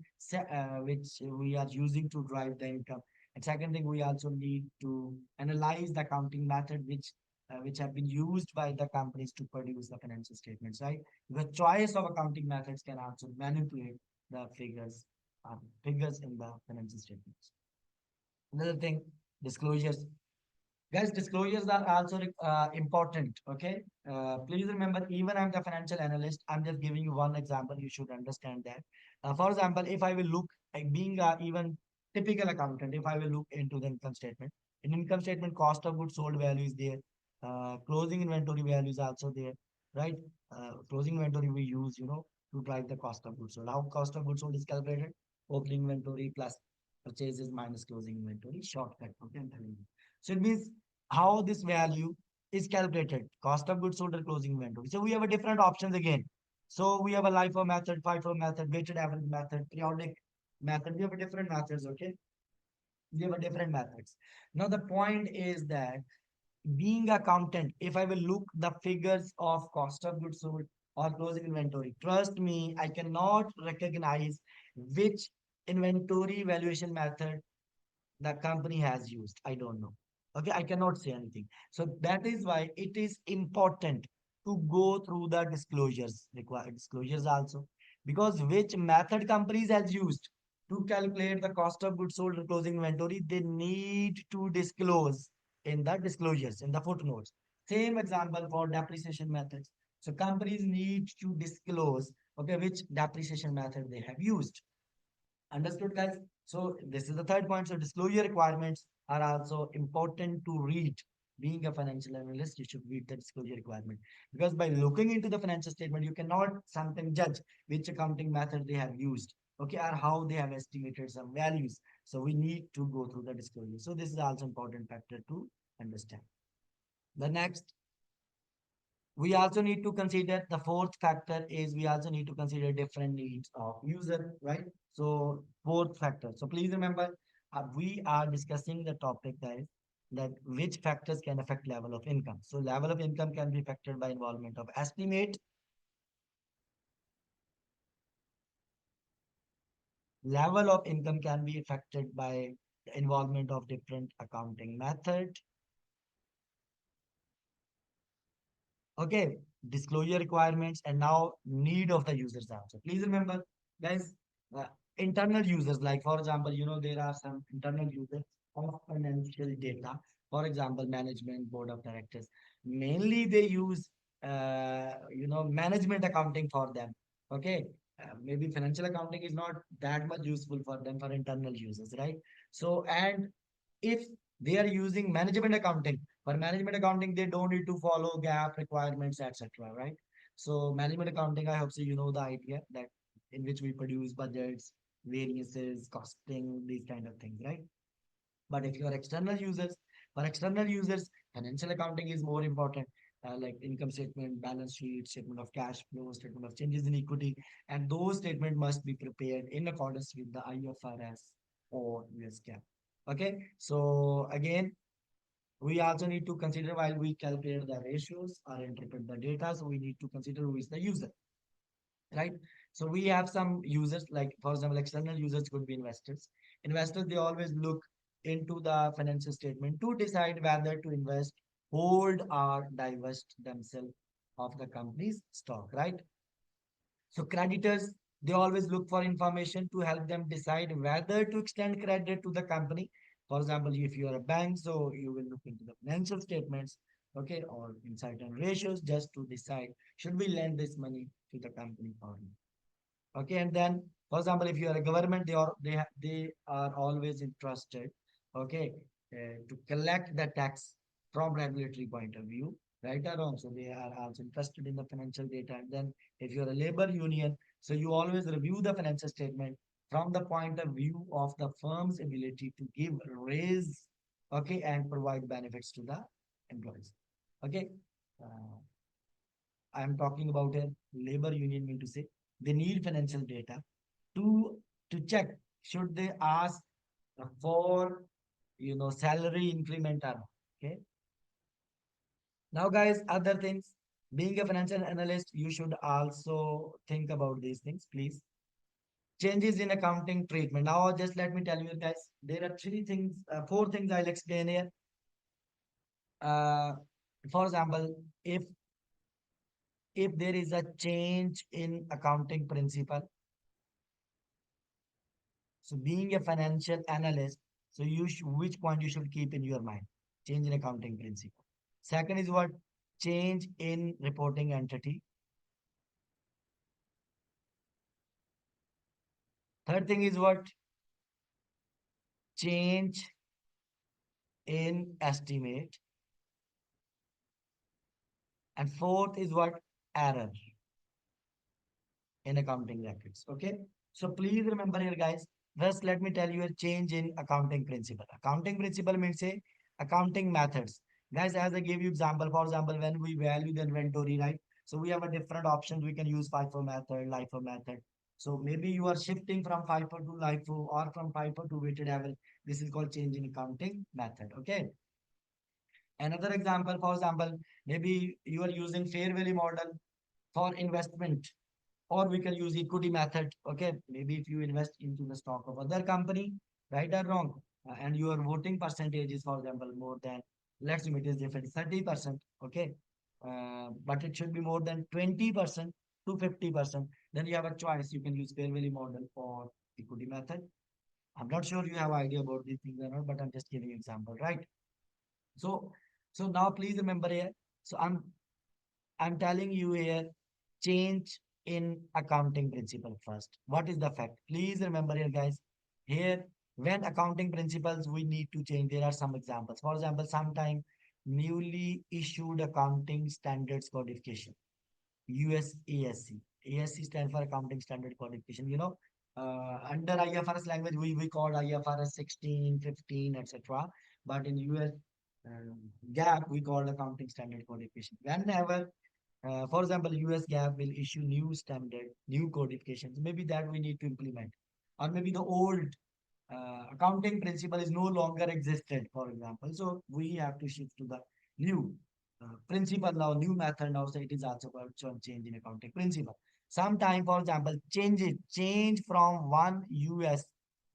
which we are using to drive the income. And second thing, we also need to analyze the accounting method, which have been used by the companies to produce the financial statements, right? The choice of accounting methods can also manipulate the figures in the financial statements. Another thing, disclosures. Guys, disclosures are also important. Okay. Please remember, even I'm the financial analyst, I'm just giving you one example. You should understand that. For example, if I will look, like being even typical accountant, if I will look into the income statement, in income statement, cost of goods sold value is there. Closing inventory value is also there, right? Closing inventory we use, to drive the cost of goods sold. How cost of goods sold is calculated? Opening inventory plus purchases minus closing inventory. Shortcut. Okay, I'm telling you. So it means how this value is calculated, cost of goods sold or closing inventory. So we have a different options again. So we have a LIFO method, FIFO method, weighted average method, periodic method. We have a different methods, okay? We have a different methods. Now the point is that being accountant, if I will look the figures of cost of goods sold or closing inventory, trust me, I cannot recognize which inventory valuation method the company has used. I don't know. Okay, I cannot say anything. So that is why it is important to go through the disclosures, required disclosures also, because which method companies has used to calculate the cost of goods sold or closing inventory, they need to disclose in the disclosures, in the footnotes. Same example for depreciation methods. So companies need to disclose, okay, which depreciation method they have used. Understood, guys? So this is the third point. So disclosure requirements are also important to read being a financial analyst, you should meet the disclosure requirement. Because by looking into the financial statement, you cannot sometimes judge which accounting method they have used, okay, or how they have estimated some values. So we need to go through the disclosure. So this is also important factor to understand. The next, we also need to consider the fourth factor is we also need to consider different needs of user, right? So fourth factor. So please remember, we are discussing the topic guys that which factors can affect level of income. So level of income can be affected by involvement of estimate. Level of income can be affected by the involvement of different accounting method. Okay, disclosure requirements and now need of the users also. Please remember, guys, uh, internal users, like for example, there are some internal users of financial data. For example, management, board of directors. Mainly they use, management accounting for them. Okay, maybe financial accounting is not that much useful for them for internal users, right? So, and if they are using management accounting, for management accounting, they don't need to follow gap requirements, etc. Right? So management accounting, I hope so you know the idea that in which we produce budgets, variances, costing, these kind of things, right? But if you are external users, for external users, financial accounting is more important. Like income statement, balance sheet, statement of cash flow, statement of changes in equity, and those statements must be prepared in accordance with the IFRS or US GAAP. Okay, so again, we also need to consider while we calculate the ratios or interpret the data. So we need to consider who is the user, right? So we have some users, like for example, external users could be investors. Investors, they always look into the financial statement to decide whether to invest, hold, or divest themselves of the company's stock, right? So creditors, they always look for information to help them decide whether to extend credit to the company. For example, if you are a bank, so you will look into the financial statements, okay, or in certain ratios just to decide should we lend this money to the company or not. Okay, and then, for example, if you are a government, they are always interested, okay, to collect the tax from regulatory point of view, right or wrong. So they are also interested in the financial data. And then, if you're a labor union, so you always review the financial statement from the point of view of the firm's ability to give raise, okay, and provide benefits to the employees. Okay. Uh, I'm talking about a labor union, mean to say they need financial data to check should they ask for salary increment or not. Okay. Now, guys, other things. Being a financial analyst, you should also think about these things, please. Changes in accounting treatment. Now, just let me tell you, guys, there are three things, four things I'll explain here. Uh, for example, if there is a change in accounting principle, so being a financial analyst, so which point you should keep in your mind? Change in accounting principle. Second is what? Change in reporting entity. Third thing is what? Change in estimate. And fourth is what? Error in accounting records. Okay. So please remember here, guys. First, let me tell you a change in accounting principle. Accounting principle means say accounting methods. Guys, as I gave you example, for example, when we value the inventory, right? So we have a different options. We can use FIFO method, LIFO method. So maybe you are shifting from FIFO to LIFO or from FIFO to weighted average. This is called change in accounting method. Okay. Another example, for example, maybe you are using fair value model for investment, or we can use equity method. Okay, maybe if you invest into the stock of other company, right or wrong, and your voting percentage is, for example, more than, let's say it is different 30%. Okay, but it should be more than 20% to 50%. Then you have a choice. You can use fair value model or equity method. I'm not sure you have idea about these things or not, but I'm just giving example, right? So, so now please remember here. So I'm telling you here, change in accounting principle first. What is the fact? Please remember here, guys. Here, when accounting principles we need to change, there are some examples. For example, sometime newly issued accounting standards codification, US ASC. ASC stands for Accounting Standard Codification. Under IFRS language, we call IFRS 16, 15, etc. But in US GAAP, we call Accounting Standard Codification. Whenever, for example, US GAAP will issue new standard, new codifications, maybe that we need to implement. Or maybe the old accounting principle is no longer existed, for example. So we have to shift to the new principle now, new method now. So it is also called change in accounting principle. Sometime, for example, change from one US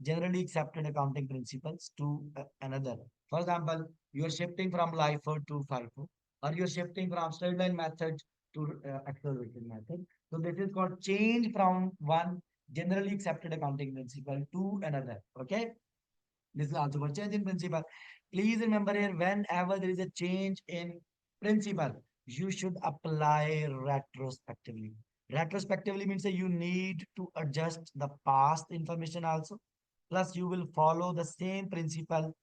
generally accepted accounting principles to another. For example, you are shifting from LIFO to FIFO, or you are shifting from straight line method to accelerated method. So this is called change from one generally accepted accounting principle to another. Okay. This is also called change in principle. Please remember here, whenever there is a change in principle, you should apply retrospectively. Retrospectively means that you need to adjust the past information also. Plus, you will follow the same principle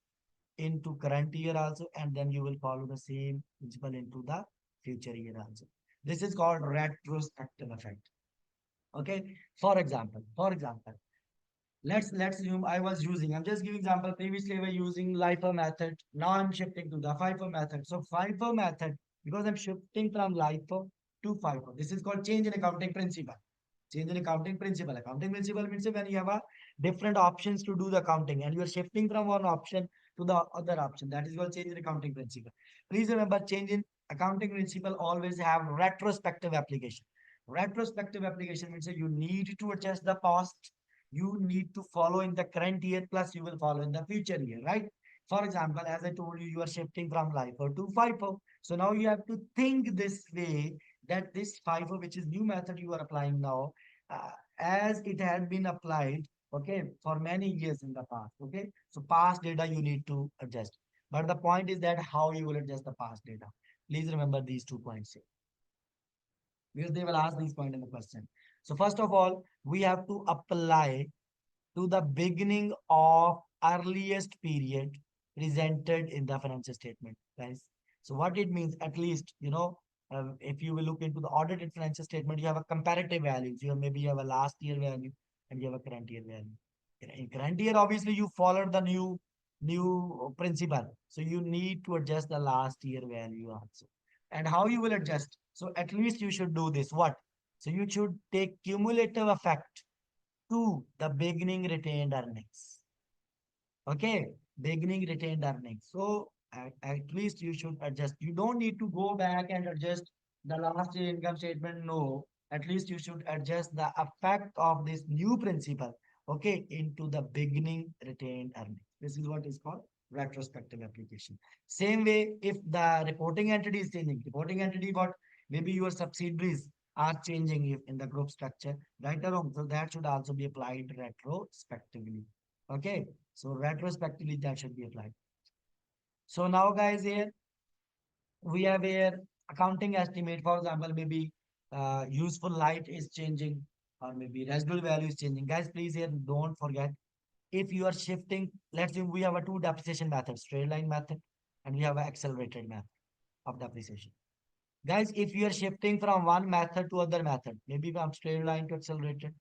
into current year also, and then you will follow the same principle into the future year also. This is called retrospective effect. Okay. For example, let's assume I'm just giving example. Previously, I was using LIFO method. Now I'm shifting to the FIFO method. So FIFO method, because I'm shifting from LIFO to FIFO. This is called change in accounting principle. Change in accounting principle. Accounting principle means when you have a different options to do the accounting and you are shifting from one option to the other option. That is called change in accounting principle. Please remember, change in accounting principle always have retrospective application. Retrospective application means that you need to adjust the past, you need to follow in the current year, plus you will follow in the future year, right? For example, as I told you, you are shifting from LIFO to FIFO. So now you have to think this way, that this FIFO, which is new method you are applying now, as it had been applied, okay, for many years in the past, okay? So past data you need to adjust. But the point is that how you will adjust the past data. Please remember these 2 points here, because they will ask these points in the question. So first of all, we have to apply to the beginning of earliest period presented in the financial statement, guys. So what it means, at least, if you will look into the audited financial statement, you have a comparative values. Maybe you have a last year value and you have a current year value. In current year, obviously, you followed the new principle. So you need to adjust the last year value also. And how you will adjust? So at least you should do this. What? So you should take cumulative effect to the beginning retained earnings. Okay, beginning retained earnings. So at least you should adjust. You don't need to go back and adjust the last year income statement. No, at least you should adjust the effect of this new principle, okay, into the beginning retained earnings. This is what is called retrospective application. Same way, if the reporting entity is changing, reporting entity, what maybe your subsidiaries are changing in the group structure, right or wrong. So that should also be applied retrospectively. Okay. So retrospectively, that should be applied. So now, guys, here we have here accounting estimate. For example, maybe useful life is changing, or maybe residual value is changing. Guys, please here don't forget, if you are shifting, let's say we have a two depreciation method, straight line method, and we have an accelerated method of depreciation. Guys, if you are shifting from one method to other method, maybe from straight line to accelerated,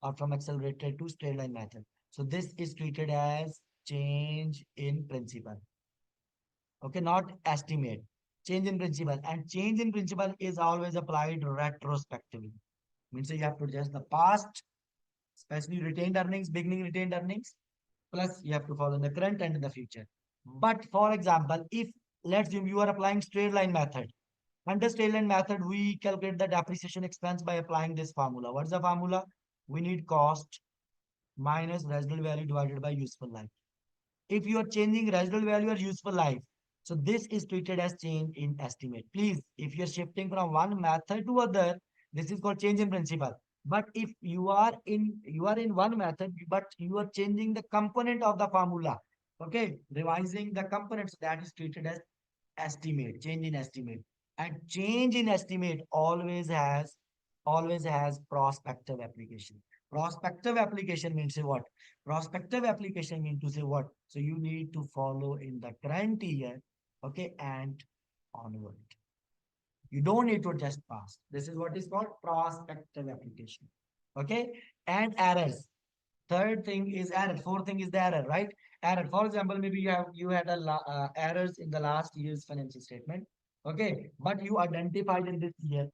or from accelerated to straight line method. So this is treated as change in principle. Okay, not estimate. Change in principle. And change in principle is always applied retrospectively. Means you have to adjust the past, especially retained earnings, beginning retained earnings, plus you have to follow the current and the future. But for example, if let's assume you are applying straight line method. Under straight line method, we calculate the depreciation expense by applying this formula. What's the formula? We need cost minus residual value divided by useful life. If you are changing residual value or useful life, so this is treated as change in estimate. Please, if you are shifting from one method to other, this is called change in principle. But if you are in one method, but you are changing the component of the formula, okay, revising the components, that is treated as estimate, change in estimate. And change in estimate always has prospective application. Prospective application means say what? Prospective application means to say what? So you need to follow in the current year, Okay, and onward. You don't need to adjust past. This is what is called prospective application. Okay, and errors. Third thing is error. Fourth thing is the error, right? Error. For example, maybe you had errors in the last year's financial statement. Okay, but you identified in this year.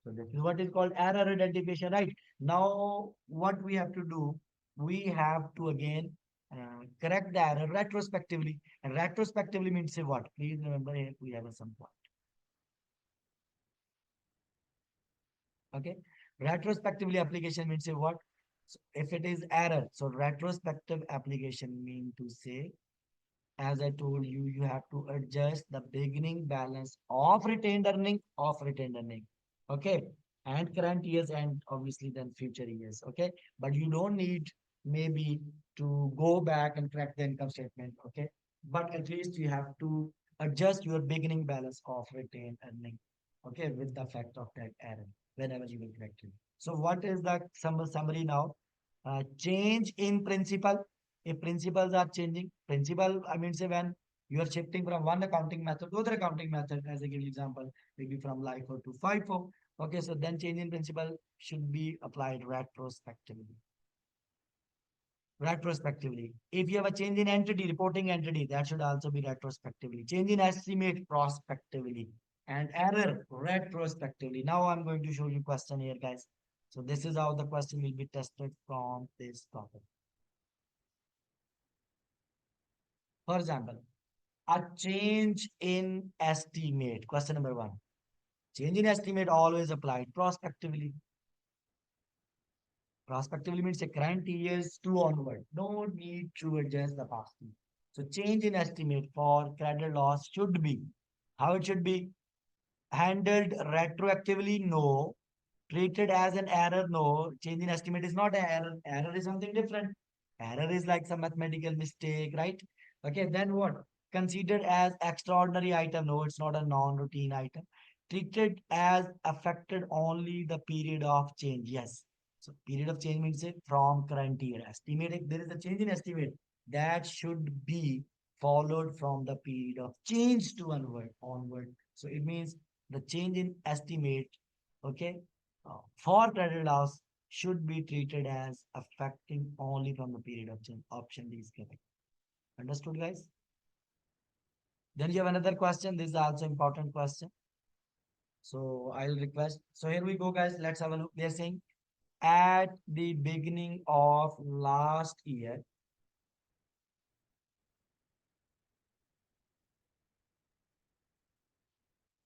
So this is what is called error identification, right? Now, what we have to do, we have to again correct the error retrospectively. And retrospectively means say what? Please remember here we have some point. Okay, retrospectively application means say what? So if it is error, so retrospective application mean to say, as I told you, you have to adjust the beginning balance of retained earning. Okay. And current years and obviously then future years. Okay. But you don't need maybe to go back and correct the income statement. Okay. But at least you have to adjust your beginning balance of retained earning. Okay. With the effect of that error whenever you will correct it. So what is the summary now? Change in principle. If principles are changing, principle, I mean, say when you are shifting from one accounting method to other accounting method, as I give you example, maybe from LIFO to FIFO. Okay, so then change in principle should be applied retrospectively. Retrospectively. If you have a change in entity, reporting entity, that should also be retrospectively. Change in estimate prospectively. And error retrospectively. Now I'm going to show you question here, guys. So this is how the question will be tested from this topic. For example, a change in estimate. Question number one. Change in estimate always applied prospectively. Prospectively means the current years to onward. No need to adjust the past. So change in estimate for credit loss should be. How it should be? Handled retroactively? No. Treated as an error? No. Change in estimate is not an error. Error is something different. Error is like some mathematical mistake, right? Okay, then what? Considered as extraordinary item? No, it's not a non-routine item. Treated as affected only the period of change? Yes. So period of change means it from current year. Estimate, if there is a change in estimate, that should be followed from the period of change to onward. So it means the change in estimate, okay, for credit loss should be treated as affecting only from the period of change. Option D is correct. Understood, guys? Then you have another question. This is also important question. So I'll request. So here we go, guys. Let's have a look. They're saying at the beginning of last year,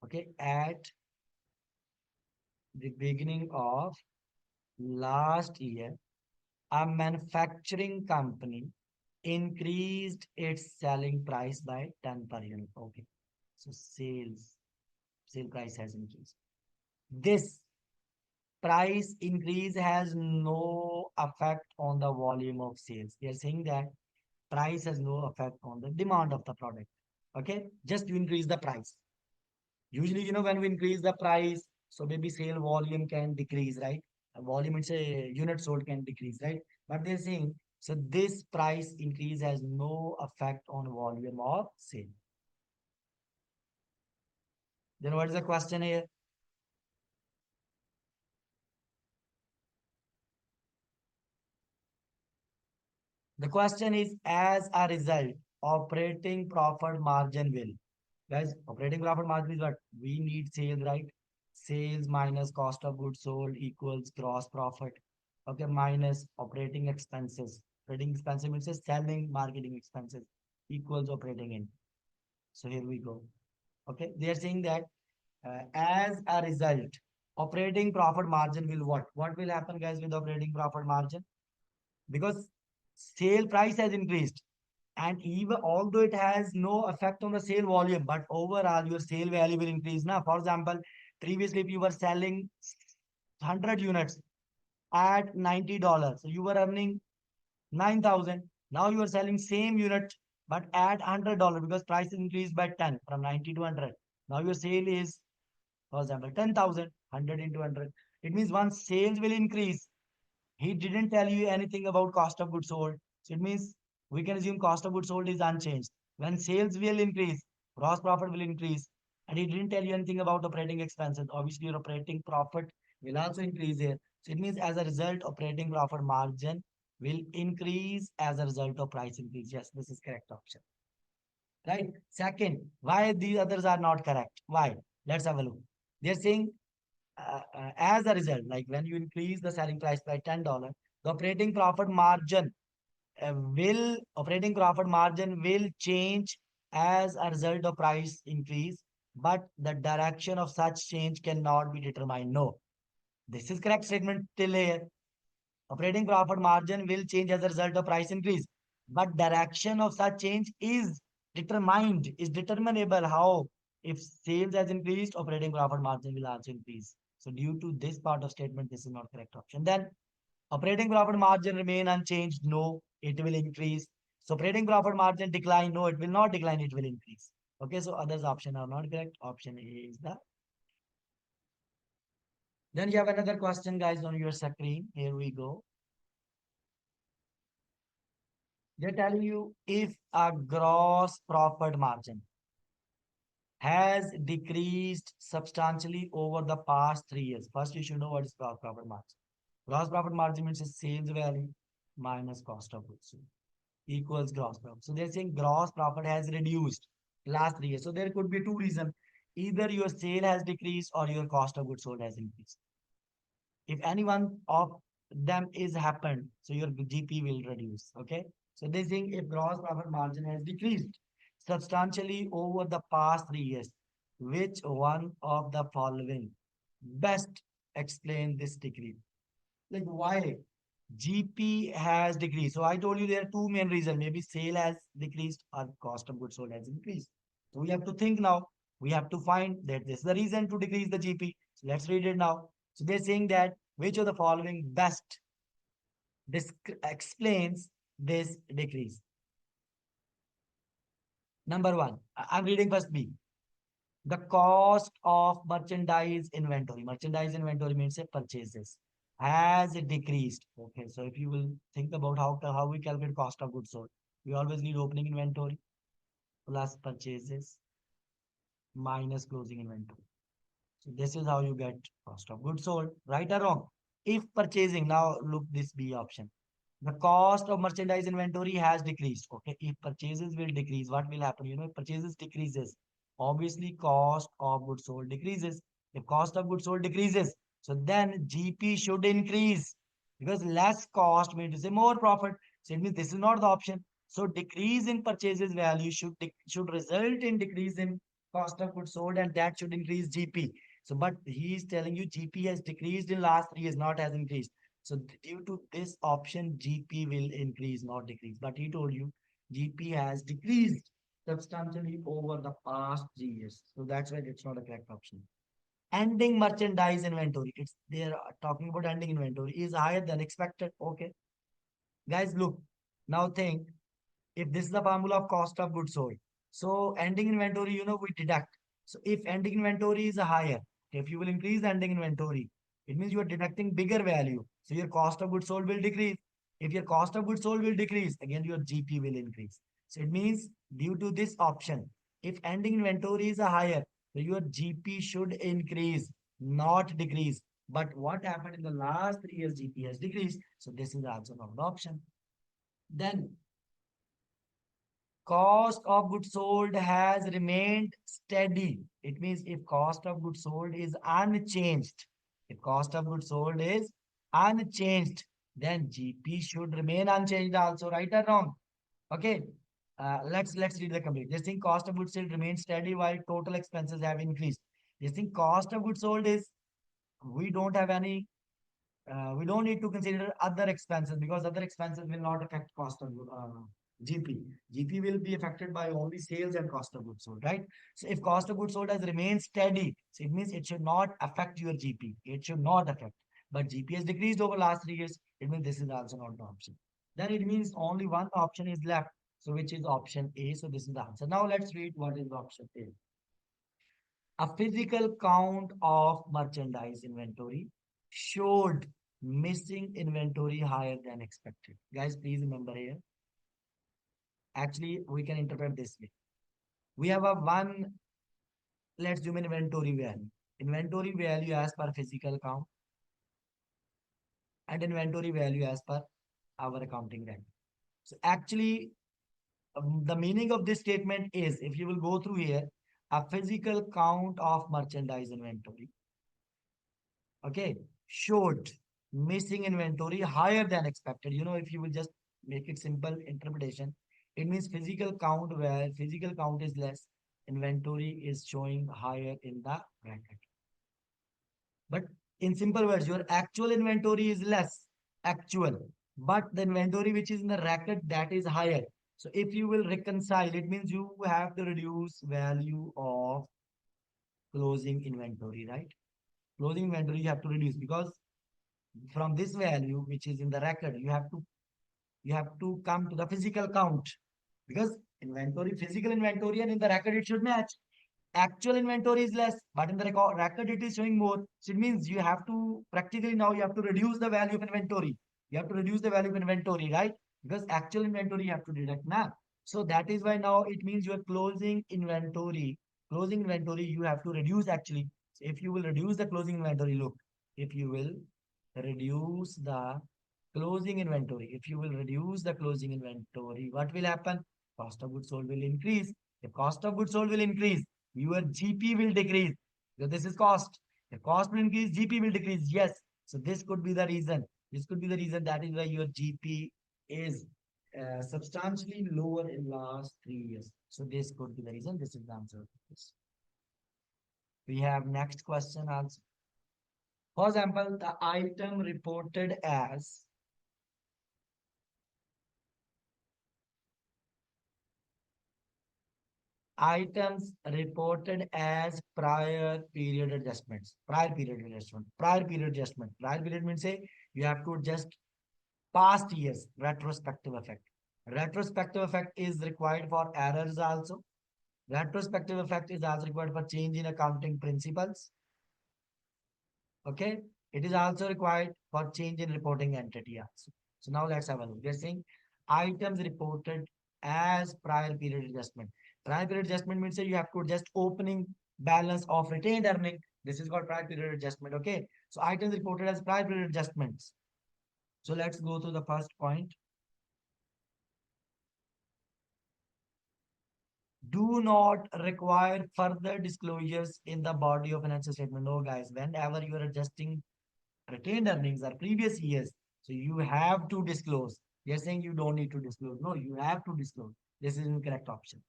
okay, at the beginning of last year, a manufacturing company increased its selling price by 10 per unit. Okay. So sale price has increased. This price increase has no effect on the volume of sales. They are saying that price has no effect on the demand of the product. Okay. Just you increase the price. Usually, when we increase the price, so maybe sale volume can decrease, right? Volume, it's a unit sold can decrease, right? But they're saying, so this price increase has no effect on volume of sale. Then what is the question here? The question is, as a result, operating profit margin will. Guys, operating profit margin is what? We need sales, right? Sales minus cost of goods sold equals gross profit. Okay, minus operating expenses. Operating expenses means selling, marketing expenses equals operating income. So here we go. Okay, they are saying that as a result, operating profit margin will what? What will happen, guys, with operating profit margin? Because sale price has increased, and even although it has no effect on the sale volume, but overall your sale value will increase. Now, for example, previously if you were selling 100 units at $90, so you were earning 9,000. Now you are selling same unit but at $100 because price is increased by 10 from 90 to 100. Now your sale is, for example, 10,000, 100 into 100. It means once sales will increase, he didn't tell you anything about cost of goods sold. So it means we can assume cost of goods sold is unchanged. When sales will increase, Gross profit will increase. And he didn't tell you anything about operating expenses. Obviously, your operating profit will also increase here. So it means as a result, operating profit margin will increase as a result of price increase. Yes, this is correct option. Right. Second, why these others are not correct? Why? Let's have a look. They're saying as a result, like when you increase the selling price by $10, the operating profit margin will change as a result of price increase, but the direction of such change cannot be determined. No, this is correct statement till here. Operating profit margin will change as a result of price increase, but direction of such change is determinable. How? If sales has increased, operating profit margin will also increase. So due to this part of statement, this is not correct option. Then operating profit margin remain unchanged. No, it will increase. So operating profit margin decline. No, it will not decline. It will increase. Okay, so others option are not correct. Option A is the. Then you have another question, guys, on your screen. Here we go. They're telling you if a gross profit margin has decreased substantially over the past 3 years. First, you should know what is gross profit margin. Gross profit margin means sales value minus cost of goods sold equals gross profit. So they're saying gross profit has reduced last 3 years. So there could be two reasons. Either your sale has decreased or your cost of goods sold has increased. If any one of them is happened, so your GP will reduce. Okay. So they think if gross profit margin has decreased substantially over the past 3 years, which one of the following best explain this decrease? Like why GP has decreased? So I told you there are two main reasons. Maybe sale has decreased or cost of goods sold has increased. So we have to think now. We have to find that this is the reason to decrease the GP. So let's read it now. So they're saying that which of the following best explains this decrease? Number one, I'm reading first B. The cost of merchandise inventory. Merchandise inventory means purchases has decreased. Okay, so if you will think about how we calculate cost of goods sold, we always need opening inventory plus purchases minus closing inventory. So this is how you get cost of goods sold, right or wrong? If purchasing, now look this B option. The cost of merchandise inventory has decreased. Okay, if purchases will decrease, what will happen? If purchases decreases, obviously cost of goods sold decreases. If cost of goods sold decreases, so then GP should increase because less cost means to say more profit. So it means this is not the option. So decrease in purchases value should result in decrease in cost of goods sold, and that should increase GP. So, but he is telling you GP has decreased in last 3 years, not has increased. So due to this option, GP will increase, not decrease. But he told you GP has decreased substantially over the past 3 years. So that's why it's not a correct option. Ending merchandise inventory. They're talking about ending inventory is higher than expected. Okay. Guys, look. Now think if this is the formula of cost of goods sold. So ending inventory, we deduct. So if ending inventory is higher, if you will increase the ending inventory, it means you are deducting bigger value. So your cost of goods sold will decrease. If your cost of goods sold will decrease, again your GP will increase. So it means due to this option, if ending inventory is higher, so your GP should increase, not decrease. But what happened in the last 3 years, GP has decreased. So this is also not an option. Then cost of goods sold has remained steady. It means if cost of goods sold is unchanged, if cost of goods sold is unchanged, then GP should remain unchanged also, right or wrong? Okay. Let's read the complete. This thing cost of goods sold remains steady while total expenses have increased. This thing cost of goods sold is we don't have any we don't need to consider other expenses because other expenses will not affect cost of GP. GP will be affected by only sales and cost of goods sold, right? So if cost of goods sold has remained steady, so it means it should not affect your GP. It should not affect. But GP has decreased over last 3 years. It means this is also not the option. Then it means only one option is left. So which is option A. So this is the answer. Now let's read what is option A. A physical count of merchandise inventory showed missing inventory higher than expected. Guys, please remember here. Actually, we can interpret this way. We have a one, let's zoom in inventory value. Inventory value as per physical count and inventory value as per our accounting rank. So actually, the meaning of this statement is, if you will go through here, a physical count of merchandise inventory, okay, showed missing inventory higher than expected. If you will just make it simple interpretation, it means physical count where physical count is less, inventory is showing higher in the bracket. But in simple words, your actual inventory is less actual, but the inventory which is in the bracket, that is higher. So if you will reconcile, it means you have to reduce value of closing inventory, right? Closing inventory you have to reduce, because from this value which is in the record, you have to come to the physical count, because inventory, physical inventory, and in the record it should match. Actual inventory is less, but in the record it is showing more. So it means you have to practically now you have to reduce the value of inventory. You have to reduce the value of inventory, right? Because actual inventory you have to deduct now. So that is why now it means your closing inventory you have to reduce actually. So if you will reduce the closing inventory, look, if you will reduce the closing inventory, if you will reduce the closing inventory, what will happen? Cost of goods sold will increase. If cost of goods sold will increase, your GP will decrease. So this is cost. If cost will increase, GP will decrease. Yes. So this could be the reason. This could be the reason. That is why your GP is substantially lower in last 3 years. So this could be the reason. This is the answer to this. We have next question also. For example, the item reported as items reported as prior period adjustments. Prior period adjustment. Prior period adjustment. Prior period means say you have to adjust past years. Retrospective effect. Retrospective effect is required for errors also. Retrospective effect is also required for change in accounting principles. Okay. It is also required for change in reporting entity also. So now let's have a look. They're saying items reported as prior period adjustment. Prior period adjustment means that you have to adjust opening balance of retained earning. This is called prior period adjustment. Okay. So items reported as prior period adjustments. So let's go to the first point. Do not require further disclosures in the body of financial statement. No, guys, whenever you are adjusting retained earnings are previous years, so you have to disclose. They're saying you don't need to disclose. No, you have to disclose. This is incorrect option.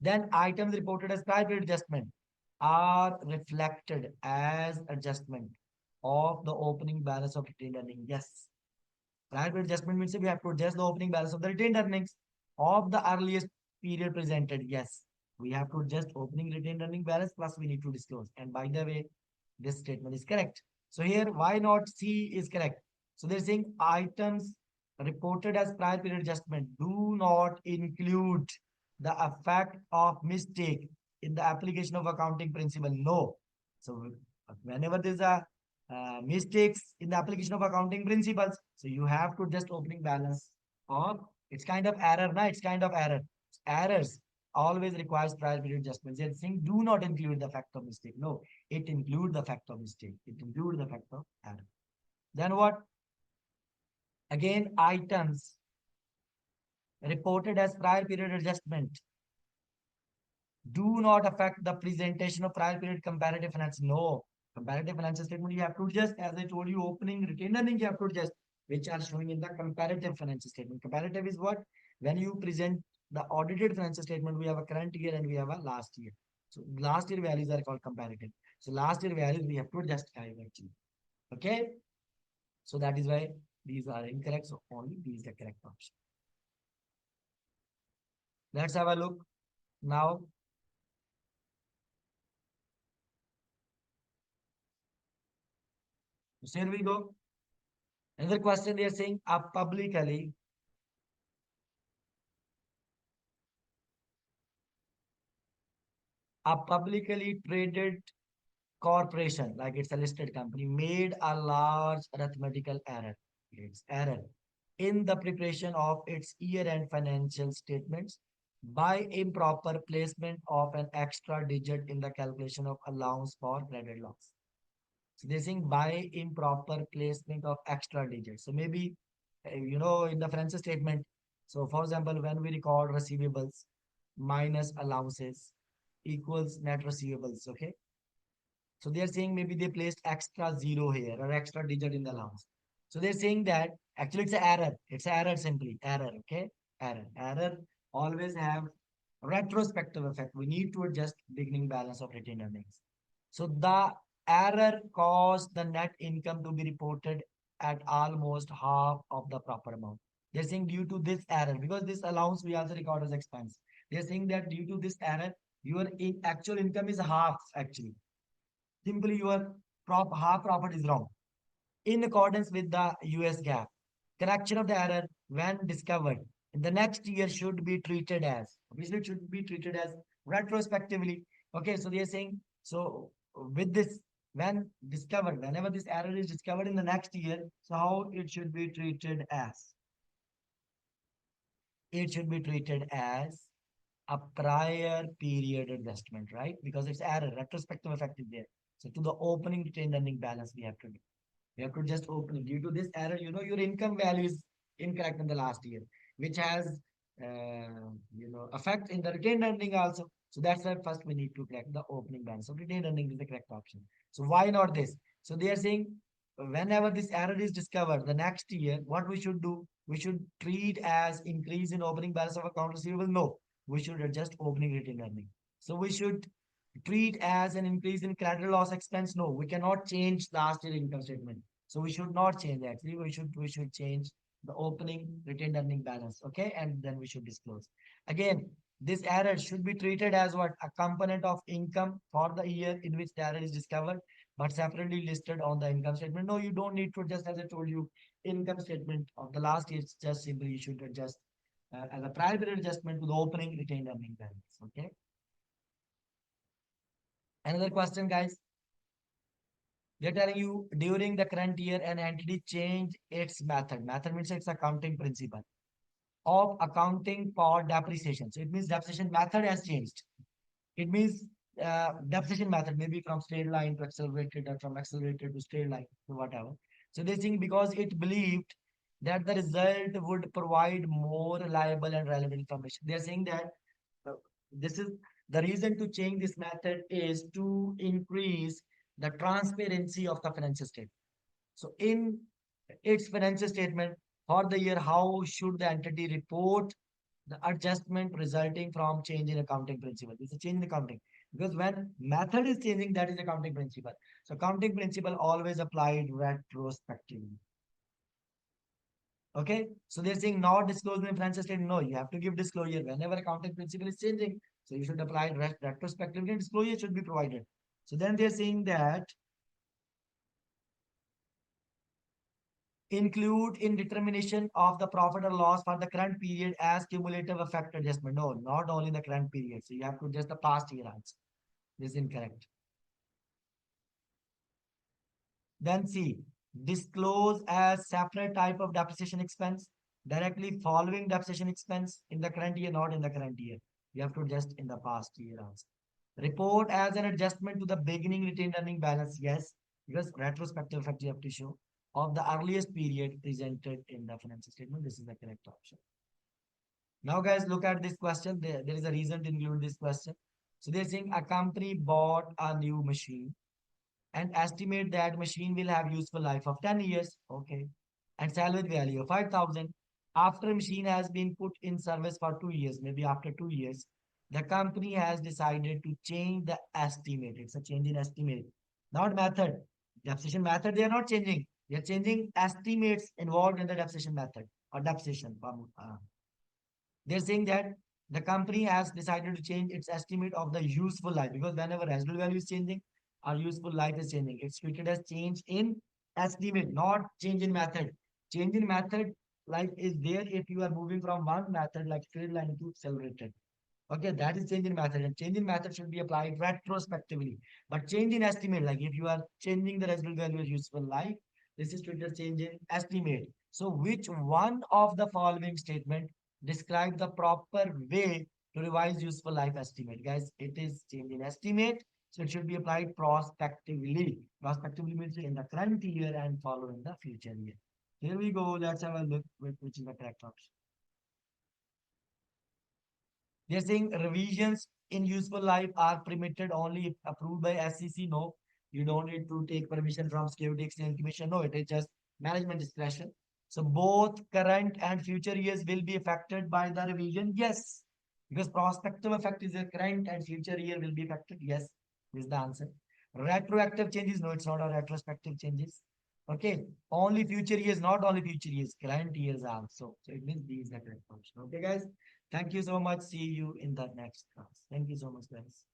Then items reported as prior period adjustment are reflected as adjustment of the opening balance of retained earnings. Yes. Prior period adjustment means we have to adjust the opening balance of the retained earnings of the earliest period presented. Yes. We have to adjust opening retained earning balance, plus we need to disclose. And by the way, this statement is correct. So here, why not C is correct? So they're saying items reported as prior period adjustment do not include the effect of mistake in the application of accounting principle. No. So whenever there's a mistakes in the application of accounting principles, so you have to just opening balance, or it's kind of error, na? It's kind of error. Errors always requires prior period adjustments. They're saying do not include the fact of mistake. No, it includes the fact of mistake. It includes the fact of error. Then what? Again, items reported as prior period adjustment do not affect the presentation of prior period comparative finance. No, comparative financial statement you have to adjust. As I told you, opening retained earnings you have to adjust, which are showing in the comparative financial statement. Comparative is what? When you present the audited financial statement, we have a current year and we have a last year. So last year values are called comparative. So last year values we have to adjust actually. Okay. So that is why these are incorrect. So only these are the correct option. Let's have a look now. So here we go. Another question they are saying a publicly traded corporation, like it's a listed company, made a large arithmetical error. It's error in the preparation of its year-end financial statements by improper placement of an extra digit in the calculation of allowance for credit loss. So they're saying by improper placement of extra digits. So maybe, in the financial statement, so for example, when we record receivables minus allowances equals net receivables, okay? So they're saying maybe they placed extra zero here or extra digit in the allowance. So they're saying that actually it's an error. It's an error simply. Error, okay? Error. Error always have retrospective effect. We need to adjust beginning balance of retained earnings. So the error caused the net income to be reported at almost half of the proper amount. They're saying due to this error, because this allowance we also record as expense. They're saying that due to this error, your actual income is half actually. Simply your half profit is wrong. In accordance with the US GAAP, correction of the error when discovered in the next year should be treated as, obviously it should be treated as retrospectively. Okay, so they are saying, so with this, when discovered, whenever this error is discovered in the next year, so how it should be treated as? It should be treated as a prior period adjustment, right? Because it's error, retrospective effect is there. So to the opening retained earning balance we have to do. You have to just open it. Due to this error, your income value is incorrect in the last year, which has, effect in the retained earning also. So that's why first we need to correct the opening balance. So retained earning is the correct option. So why not this? So they are saying whenever this error is discovered, the next year, what we should do, we should treat as increase in opening balance of account receivable. No, we should adjust opening retained earning. So we should treat as an increase in credit loss expense. No, we cannot change last year income statement. So we should not change. Actually, we should change the opening retained earning balance. Okay, and then we should disclose. Again, this error should be treated as what? A component of income for the year in which the error is discovered, but separately listed on the income statement. No, you don't need to adjust, as I told you, income statement of the last year. It's just simply you should adjust as a private adjustment to the opening retained earning balance. Okay. Another question, guys. They're telling you during the current year, an entity changed its method. Method means its accounting principle of accounting for depreciation. So it means depreciation method has changed. It means depreciation method, maybe from straight line to accelerated or from accelerated to straight line to whatever. So they think because it believed that the result would provide more reliable and relevant information. They're saying that uh, this is the reason to change this method is to increase the transparency of the financial statement. So in its financial statement for the year, how should the entity report the adjustment resulting from change in accounting principle? This is a change in accounting. Because when method is changing, that is accounting principle. So accounting principle always applied retrospectively. Okay, so they're saying not disclosure in financial statement. No, you have to give disclosure whenever accounting principle is changing. So you should apply retrospectively and disclosure should be provided. So then they're saying that include in determination of the profit or loss for the current period as cumulative effect adjustment. No, not only the current period. So you have to adjust the past year also. This is incorrect. Then C, disclose as separate type of depreciation expense directly following depreciation expense in the current year, not in the current year. You have to adjust in the past year also. Report as an adjustment to the beginning retained earning balance. Yes, because retrospective effect you have to show of the earliest period presented in the financial statement. This is the correct option. Now, guys, look at this question. There is a reason to include this question. So they're saying a company bought a new machine and estimate that machine will have useful life of 10 years. Okay. And salvage value of 5,000. After machine has been put in service for 2 years, maybe after 2 years, the company has decided to change the estimate. It's a change in estimate, not method. Depreciation method, they are not changing. They are changing estimates involved in the depreciation method or depreciation. They're saying that the company has decided to change its estimate of the useful life because whenever residual value is changing, our useful life is changing. It's treated as change in estimate, not change in method. Change in method, like is there if you are moving from one method like straight line to accelerated. Okay, that is change in method, and change in method should be applied retrospectively. But change in estimate, like if you are changing the residual value of useful life, this is treated as change in estimate. So, which one of the following statement describe the proper way to revise useful life estimate. Guys, it is change in estimate, so it should be applied prospectively. Prospectively means in the current year and follow in the future year. Here we go. Let's have a look with which is the correct option. They're saying revisions in useful life are permitted only if approved by SEC. No, you don't need to take permission from Security Exchange Commission. No, it is just management discretion. So both current and future years will be affected by the revision. Yes, because prospective effect is a current and future year will be affected. Yes, is the answer. Retroactive changes. No, it's not a retrospective changes. Okay, only future years, not only future years, current years also. So it means these are correct option. Okay, guys. Thank you so much. See you in the next class. Thank you so much, guys.